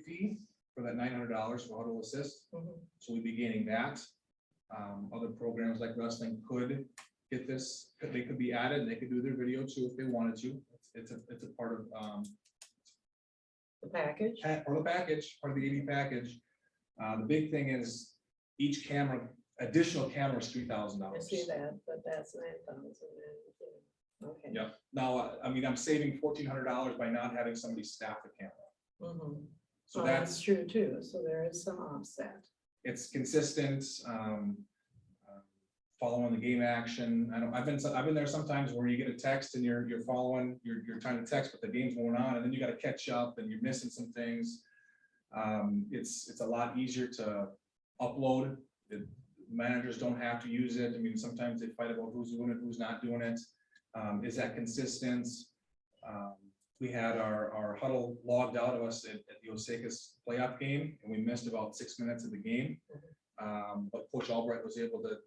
fee for that $900 for Huddle Assist. So we'd be gaining that. Other programs like wrestling could get this, they could be added, and they could do their video too if they wanted to. It's a part of The package? part of the package, part of the 80 package. The big thing is each camera, additional camera is $3,000. I see that, but that's 9,000. Okay. Yep. Now, I mean, I'm saving $1,400 by not having somebody staff the camera. So Well, that's, true too. So there is some offset. it's consistent, following the game action. I know I've been there sometimes where you get a text and you're following, you're trying to text, but the game's going on, and then you got to catch up and you're missing some things. It's a lot easier to upload. The managers don't have to use it. I mean, sometimes they fight about who's doing it, who's not doing it. Is that consistent? We had our huddle logged out of us at the Osakas playoff game, and we missed about 6 minutes of the game. But Coach Albright was able to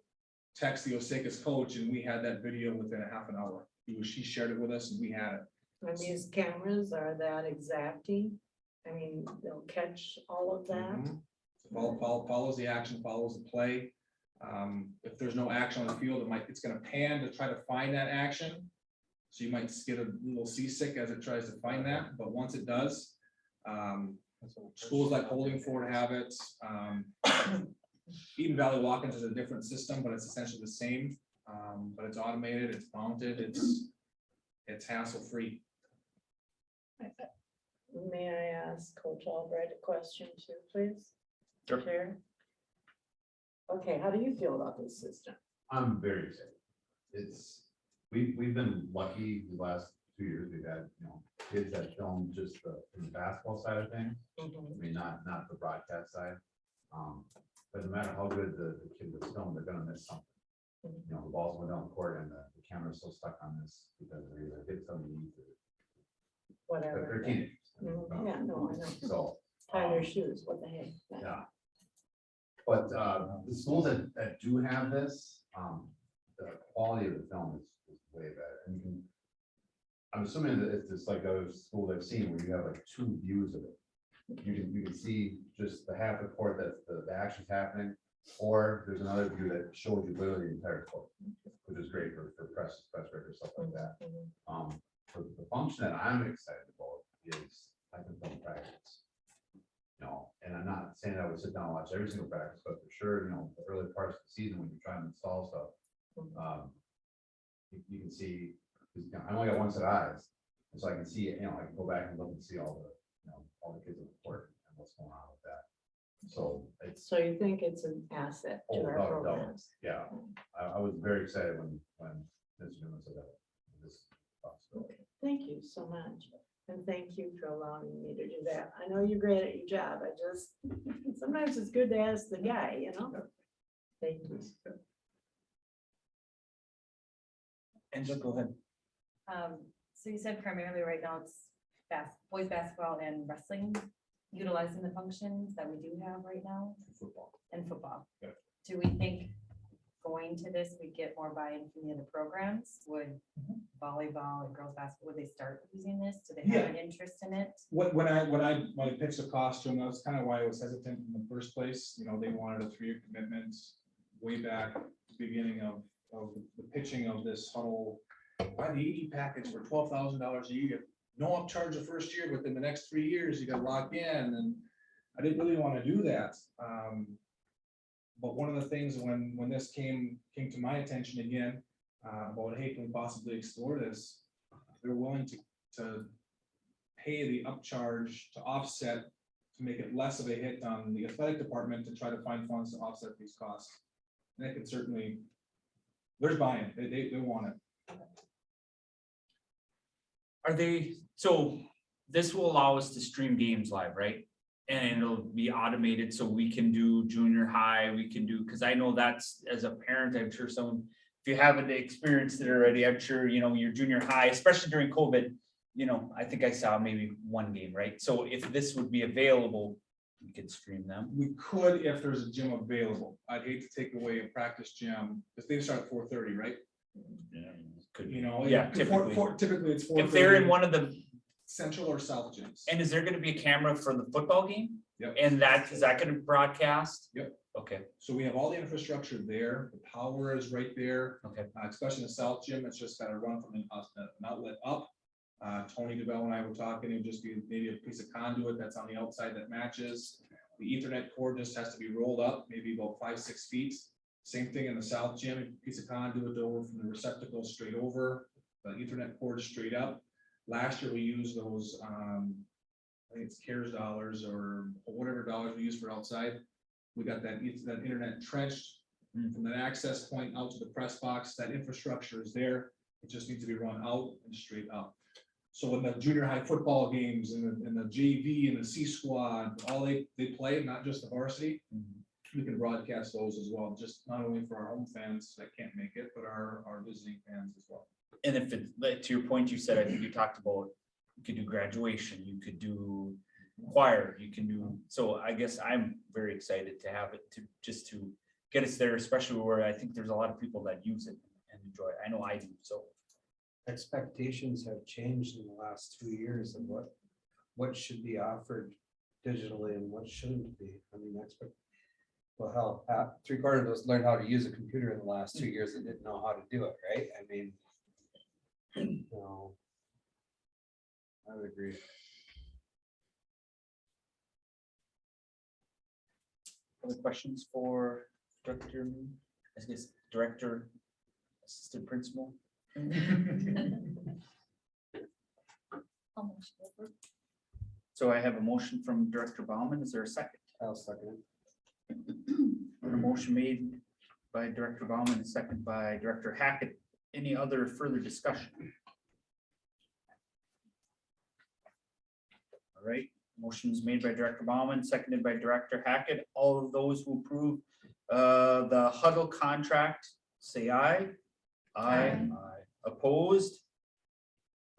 text the Osakas coach, and we had that video within a half an hour. She shared it with us, and we had it. And these cameras are that exacting? I mean, they'll catch all of that? Mhm. Follows the action, follows the play. If there's no action on the field, it's gonna pan to try to find that action. So you might get a little seasick as it tries to find that, but once it does, schools like Holding Ford have it. Eden Valley Walk-ins is a different system, but it's essentially the same. But it's automated, it's mounted, it's hassle-free. May I ask Coach Albright a question too, please? Sure. Chair? Okay, how do you feel about this system? I'm very excited. We've been lucky the last 2 years. We've had, kids that film just the basketball side of things. I mean, not the broadcast side. But no matter how good the kid was filmed, they're gonna miss something. The ball's going down the court and the camera's still stuck on this because they either hit something. Whatever. They're teenagers. Yeah, no, I know. So. Tie their shoes, what the heck? Yeah. But the schools that do have this, the quality of the film is way better. And I'm assuming that it's just like those schools I've seen where you have like 2 views of it. You can see just the half the court that the action's happening, or there's another view that shows you literally the entire court, which is great for press records, stuff like that. The function that I'm excited about is I can film practice. And I'm not saying I would sit down and watch every single practice, but for sure, the early parts of the season when you're trying to install stuff, you can see, I only got one set of eyes, and so I can see, I can go back and look and see all the kids in the court and what's going on with that. So it's. So you think it's an asset to our without a doubt. programs? Yeah, I was very excited when Mr. Newman said that. This possibility. Thank you so much. And thank you for allowing me to do that. I know you're great at your job. I just, sometimes it's good to ask the guy, Thank you. Angela, go ahead. So you said primarily right now it's boys basketball and wrestling utilizing the functions that we do have right now and football. Yeah. Do we think going to this, we get more buy-in from the other programs? Would volleyball and girls basketball, would they start using this? Do they have an interest in it? When I pitched the cost to them, that's kind of why I was hesitant in the first place. They wanted a 3-year commitment way back at the beginning of the pitching of this huddle. Buy the ED package for $12,000 a year. No upcharge the first year, but then the next 3 years you got to lock in. And I didn't really want to do that. But one of the things when this came to my attention again, about, hey, can we possibly explore this? They're willing to pay the upcharge to offset, to make it less of a hit on the athletic department to try to find funds to offset these costs. And they can certainly, there's buy-in, they want it. Are they, so this will allow us to stream games live, right? And it'll be automated, so we can do junior high, we can do, because I know that's, as a parent, I'm sure someone, if you haven't experienced it already, I'm sure, your junior high, especially during COVID, I think I saw maybe 1 game, right? So if this would be available, we could stream them. We could if there's a gym available. I'd hate to take away a practice gym, because they start at 4:30, right? Yeah, could be. Yeah, typically. typically it's 4:30. If they're in one of the, Central or South gyms. and is there gonna be a camera for the football game? Yep. And is that gonna broadcast? Yep. Okay, So we have all the infrastructure there. The power is right there. okay. Especially in the South gym, it's just got to run from an outlet up. Tony DeBell and I were talking, it would just be maybe a piece of conduit that's on the outside that matches. The Ethernet cord just has to be rolled up, maybe about 5-6 feet. Same thing in the South gym, a piece of conduit over from the receptacle straight over, the Ethernet cord straight up. Last year we used those, I think it's CARES dollars or whatever dollars we use for outside. We got that internet trenched from that access point out to the press box. That infrastructure is there. It just needs to be run out and straight up. So in the junior high football games and the JV and the C squad, all they play, not just the varsity, we can broadcast those as well, just not only for our home fans that can't make it, but our visiting fans as well. And if it, like, to your point, you said, I think you talked about, you could do graduation, you could do choir, you can do, so I guess I'm very excited to have it to, just to get us there, especially where I think there's a lot of people that use it and enjoy it. I know I do, so. Expectations have changed in the last 2 years of what should be offered digitally and what shouldn't be. I mean, well, hell, 3/4 of us learned how to use a computer in the last 2 years and didn't know how to do it, right? I mean, no. I would agree. Other questions for Director, I guess, Director, Assistant Principal? So I have a motion from Director Bauman. Is there a second? I'll second it. A motion made by Director Bauman, and second by Director Hackett. Any other further discussion? All right, motions made by Director Bauman, seconded by Director Hackett. All of those who approve the huddle contract, say aye. Aye. Opposed?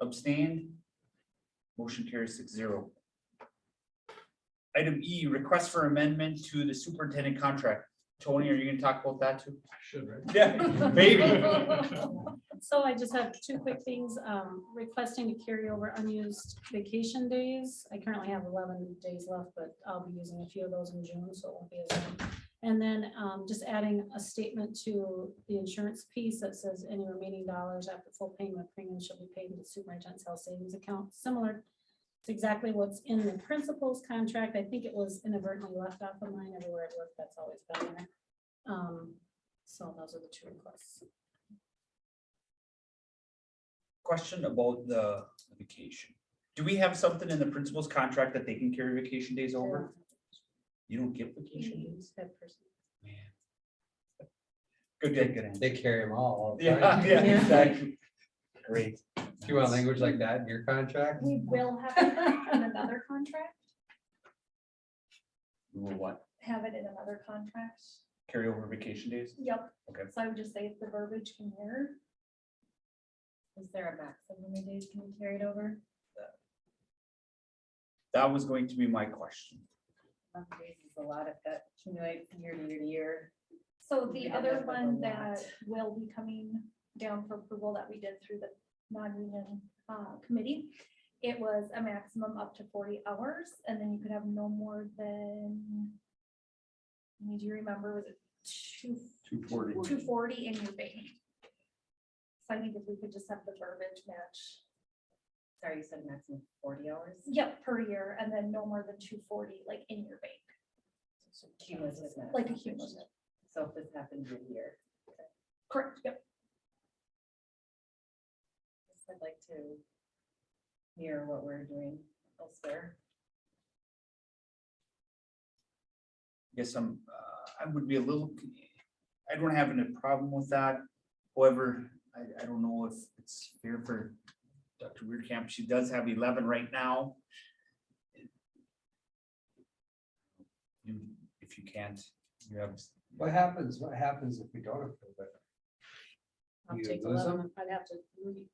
Abstained? Motion carries 6-0. Item E, request for amendment to the superintendent contract. Tony, are you gonna talk about that too? I should, right? Yeah, maybe. So I just have two quick things, requesting to carry over unused vacation days. I currently have 11 days left, but I'll be using a few of those in June, so it won't be as long. And then just adding a statement to the insurance piece that says any remaining dollars after full payment of premium shall be paid into the superintendent's health savings account. Similar, it's exactly what's in the principal's contract. I think it was inadvertently left off of mine everywhere I've looked. That's always been there. So those are the two requests. Question about the vacation. Do we have something in the principal's contract that they can carry vacation days over? You don't get vacation days? Man. Good, good answer. They carry them all. the Yeah, time. yeah, exactly. Great. Do you want language like that in your contract? We will have it in another contract, We will what? have it in another contract. Carry over vacation days? Yep. Okay. So I would just say if the verbiage can mirror. Is there a max of how many days can be carried over? That was going to be my question. Days is a lot if that accumulates year to year to year. So We the did other that with a one lot. that will be coming down for approval that we did through the non-union committee, it was a maximum up to 40 hours, and then you could have no more than, do you remember, was it 240. 240 in your bank? So I think if we could just have the verbiage match. Sorry, you said maximum 40 hours? Yep, per year, and then no more than 240 like in your bank, So cumulative max. like a cumulative. So if this happens year to year. Correct, yep. I'd like to mirror what we're doing elsewhere. I guess I would be a little, I don't have any problem with that. However, I don't know if it's fair for Dr. Weirkamp. She does have 11 right now. If you can't, you have. What happens if we don't approve it? I'll You take lose 11. I'd have to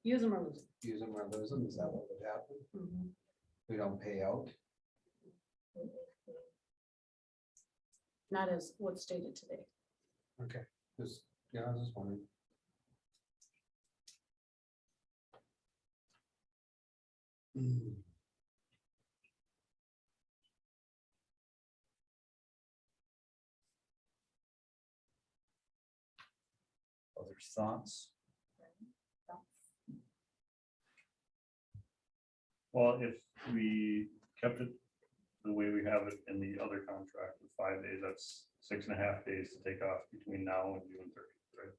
use them or lose Use them or lose them? Is that what would happen? them. We don't pay out? Not as what's stated today. Okay, just, yeah, I was just wondering. Other thoughts? Well, if we kept it the way we have it in the other contract with 5 days, that's 6.5 days to take off between now and June 30th, right?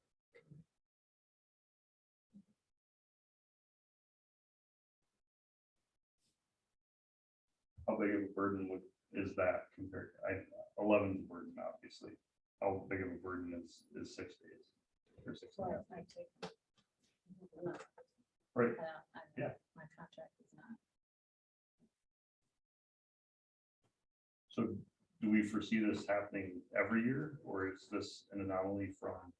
How big of a burden is that compared, 11 is a burden, obviously. How big of a burden is 6 days? Or 6.5? Well, I take them. Right. Yeah. Yeah. My contract is not. So do we foresee this happening every year, or is this an anomaly from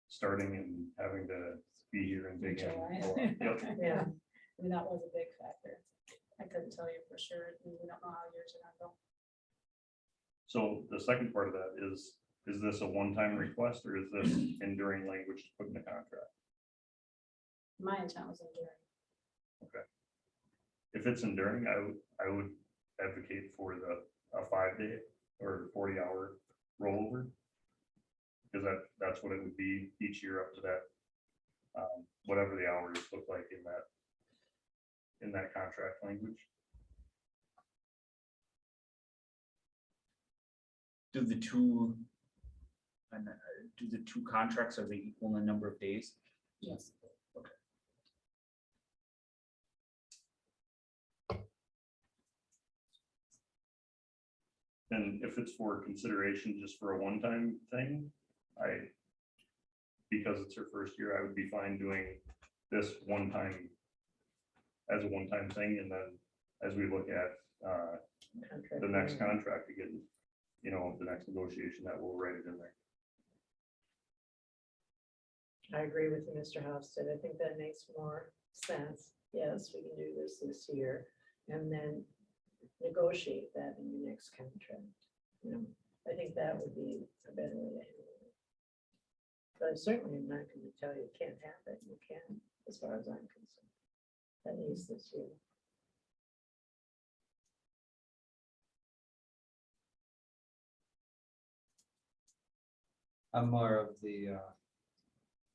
starting and having to be here and again. July. Yep. Yeah, I mean, that was a big factor. I couldn't tell you for sure. We don't know how yours are gonna go. So the second part of that is this a one-time request or is this enduring language to put in the contract? My intent was enduring. If it's enduring, I would advocate for a 5-day or 40-hour rollover. Because that's what it would be each year up to that, whatever the hours look like in that contract language. Do the two contracts, are they equal in the number of days? Yes. And if it's for consideration just for a one-time thing, because it's her first year, I would be fine doing this as a one-time thing, and then as we look at the next contract again, the next negotiation, that we'll write it in there. I agree with you, Mr. Hofstad. I think that makes more sense. Yes, we can do this year and then negotiate that in your next contract. I think that would be a better way to handle it. But I certainly am not going to tell you it can't happen. You can, as far as I'm concerned, at least this year. I'm more of the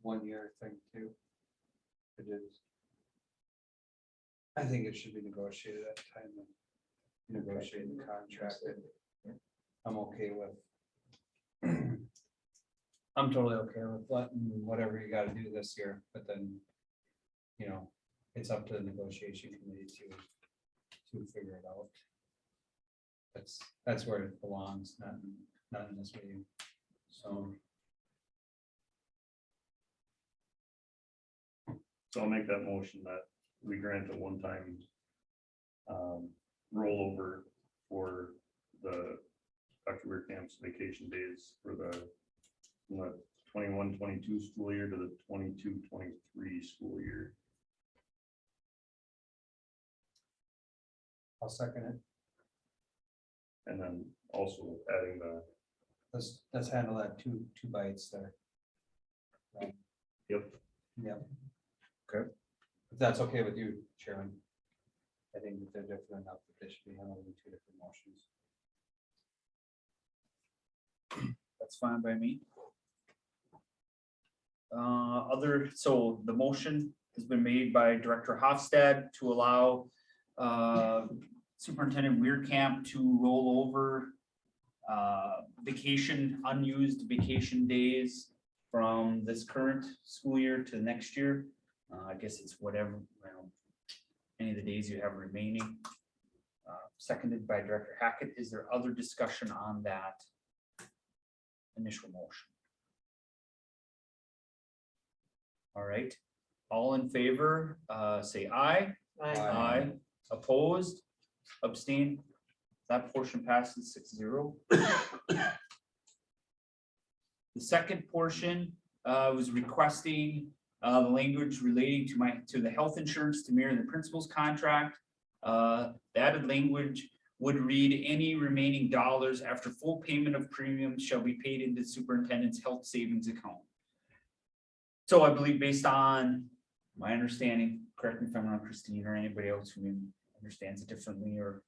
1 year thing too. It is. I think it should be negotiated at the time of negotiating the contract. And I'm okay with. I'm totally okay with letting whatever you gotta do this year, but then, it's up to the negotiation committee to figure it out. That's where it belongs, not in this meeting. So. So I'll make that motion that we grant a one-time rollover for the Dr. Camp's vacation days from the 21-22 school year to the 22-23 school year. I'll second it. And then also adding Let's handle that two bites there. Yep. Okay. If that's okay with you, Chairman. I think that they're different enough that they should be handled in two different motions. That's fine by me. So the motion has been made by Director Hofstad to allow Superintendent Weirkamp to roll over unused vacation days from this current school year to next year. I guess it's whatever, any of the days you have remaining. Seconded by Director Hackett. Is there other discussion on that initial motion? All right, all in favor, say aye. Aye. Opposed, abstain. That portion passes 6-0. The second portion was requesting the language relating to the health insurance to mirror the principal's contract. The added language would read, any remaining dollars after full payment of premiums shall be paid into the superintendent's health savings account. So I believe, based on my understanding, correct me if I'm wrong, Christine, or anybody else who understands it differently, or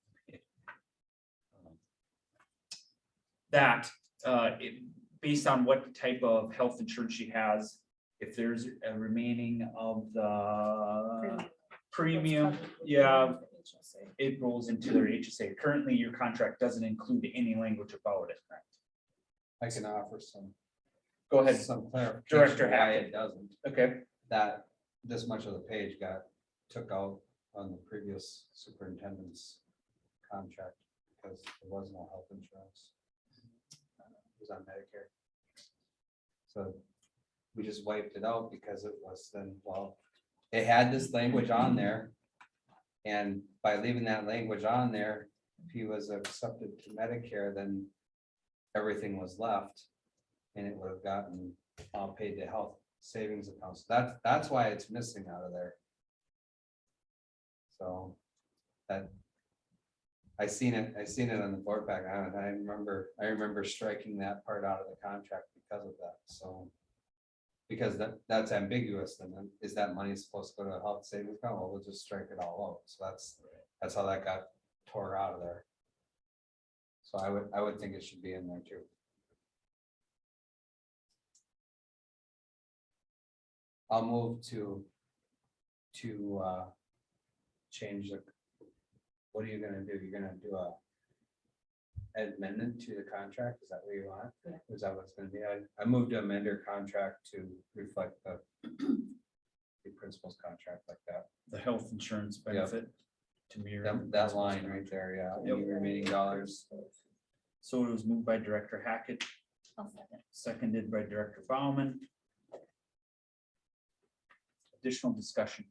based on what type of health insurance she has, if there's a remaining of the premium, yeah, it rolls into their HSA. Currently, your contract doesn't include any language about it, correct? I can offer some. Go ahead. Some clarification Director why Hackett. it doesn't. Okay. That this much of the page took out on the previous superintendent's contract because there was no health insurance. It was on Medicare. So we just wiped it out because it was then, well, it had this language on there. And by leaving that language on there, if he was accepted to Medicare, then everything was left. And it would have gotten paid to health savings accounts. That's why it's missing out of there. So that, I seen it on the board pack. I remember striking that part out of the contract because of that, so. Because that's ambiguous, then is that money supposed to go to a health savings account? Well, we'll just strike it all out. So that's how that got tore out of there. So I would think it should be in there too. I'll move to change the, what are you gonna do? You're gonna do a amendment to the contract? Is that what you want? Yeah. Is that what it's gonna be? I moved to amend your contract to reflect the principal's contract like that. The health insurance benefit to mirror. That line right there, yeah, any remaining dollars. So it was moved by Director Hackett, I'll second. seconded by Director Bauman. Additional discussion.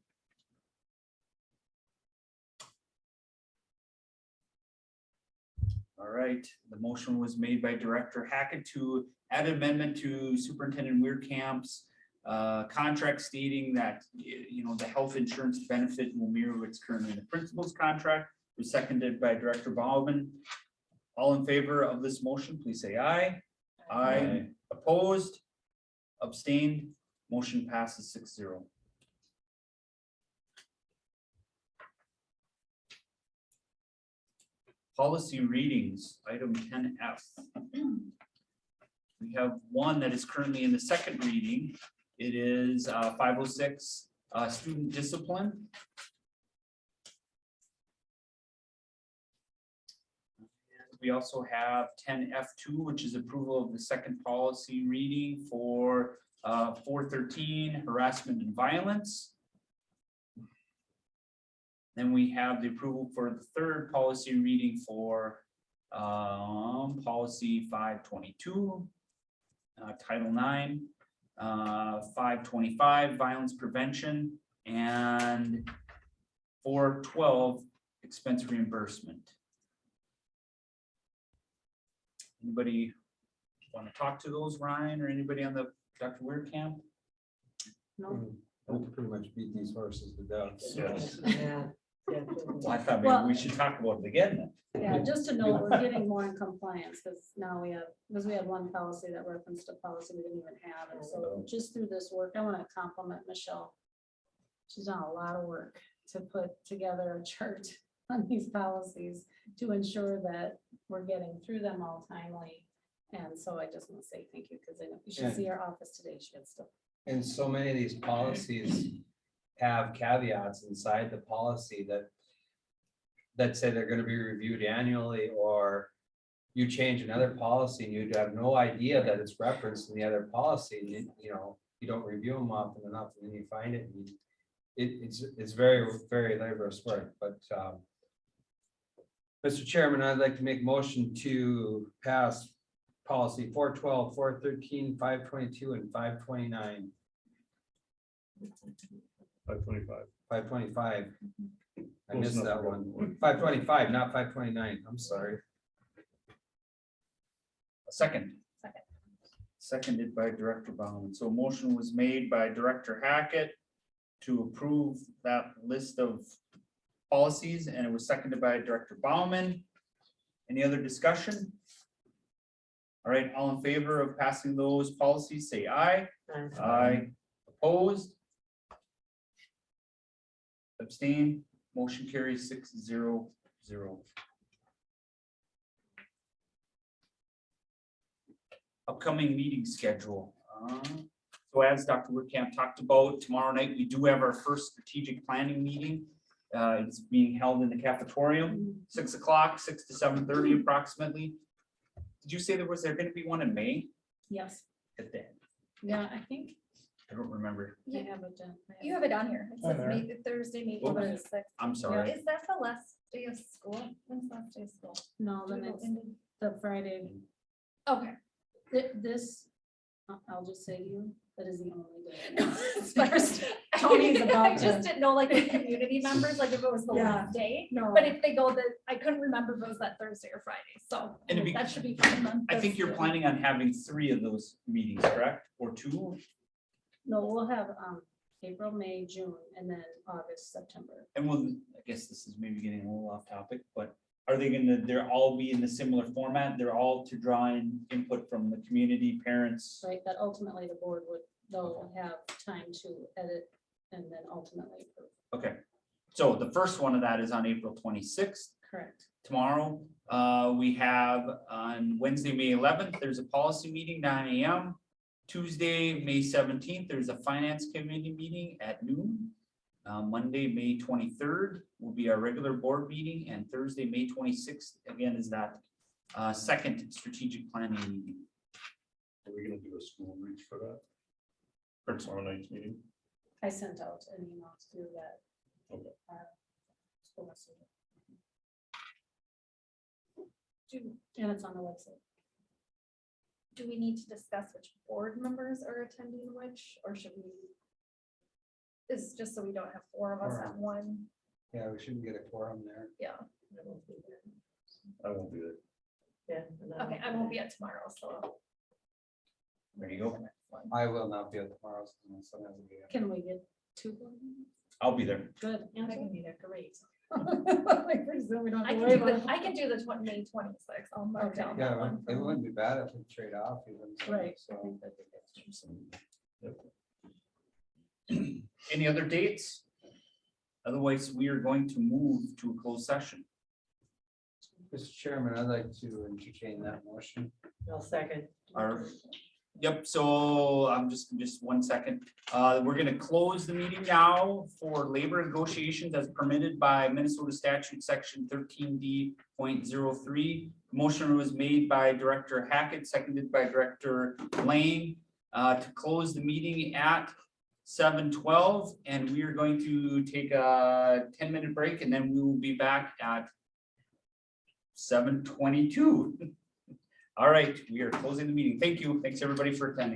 All right, the motion was made by Director Hackett to add amendment to Superintendent Weirkamp's contract stating that, the health insurance benefit will mirror what's currently in the principal's contract. It was seconded by Director Bauman. All in favor of this motion, please say aye. Aye. Opposed? Abstained? Motion passes 6-0. Policy readings, item 10F. We have one that is currently in the second reading. It is 506, student discipline. We also have 10F2, which is approval of the second policy reading for 413, harassment and violence. Then we have the approval for the third policy reading for policy 522, Title IX, 525, violence prevention, and 412, expense reimbursement. Anybody want to talk to those, Ryan, or anybody on the Dr. Weirkamp? No. We pretty much beat these horses to death. Yes. Yeah. Well, I thought Well- maybe we should talk about it again. Yeah, just to know, we're getting more in compliance, because now we had one policy that referenced a policy we didn't even have, and so just through this work, I want to compliment Michelle. She's done a lot of work to put together a chart on these policies to ensure that we're getting through them all timely. And so I just want to say thank you, because I know you should see our office today, she had stuff. And so many of these policies have caveats inside the policy that say they're gonna be reviewed annually, or you change another policy and you have no idea that it's referenced in the other policy, and you don't review them often enough, and then you find it, and it's very, very laborious work, but Mr. Chairman, I'd like to make a motion to pass policy 412, 413, 522, and 529. 525. 525. I Close missed enough that for one. everyone. 525, not 529. I'm sorry. A second. Second. Seconded by Director Bauman. So a motion was made by Director Hackett to approve that list of policies, and it was seconded by Director Bauman. Any other discussion? All right, all in favor of passing those policies, say aye. Aye. Opposed? Abstain? Motion carries 6-0-0. Upcoming meeting schedule. So as Dr. Weirkamp talked about, tomorrow night, we do have our first strategic planning meeting. It's being held in the cafetorium, 6 o'clock, 6 to 7:30 approximately. Did you say there going to be one in May? Yes, At the end? yeah, I think I don't remember. they have it done. You have it on here. It On says there. May, Thursday, May Oops. 26th. I'm sorry. Is that the last day of school? When's the last day of school? No, then it's the Friday. Okay. This, I'll just say to you, that is the only day. It's first. Tony's about I just to- didn't know, like, with community members, like if it was the Yeah. last day, No. but if they go I couldn't remember if it was that Thursday or Friday, so And it'd be- that should be fine then. I think you're planning on having 3 of those meetings, correct? Or 2? No, we'll have April, May, June, and then August, September. And we'll, I guess this is maybe getting a little off topic, but are they gonna, they're all be in the similar format? They're all to draw in input from the community, parents? Right, but ultimately the board would, they'll have time to edit and then ultimately approve. Okay, so the first one of that is on April 26th. Correct. Tomorrow, we have on Wednesday, May 11th, there's a policy meeting, 9 AM. Tuesday, May 17th, there's a finance committee meeting at noon. Monday, May 23rd will be our regular board meeting, and Thursday, May 26th, again, is that second strategic planning meeting. Are we gonna do a school reach for that? For Tomorrow night's meeting? I sent out an email to do that. Okay. School messenger. And it's on the website. Do we need to discuss which board members are attending which, or should we? It's just so we don't have four of us at one, Yeah, we shouldn't get a quorum there. yeah. I won't be there. Yeah. Okay, I won't be at tomorrow, so. There you go. I will not be at tomorrow's. My son has a game. Can we get two? board members? I'll be there. Good. I can be there, great. Like, pretty soon we don't I have to can worry do about the, I can do the May 26th, I'll mark Okay. down Yeah, that one. it wouldn't be bad if we trade off even. so- Right. So, Any other dates? Otherwise, we are going to move to a closed session. Mr. Chairman, I'd like to entertain that motion. I'll second. Yep, so I'm just 1 second. We're gonna close the meeting now for labor negotiations as permitted by Minnesota statute section 13D.03. Motion was made by Director Hackett, seconded by Director Lane, to close the meeting at 7:12, and we are going to take a 10-minute break, and then we will be back at 7:22. All right, we are closing the meeting. Thank you. Thanks, everybody, for attending.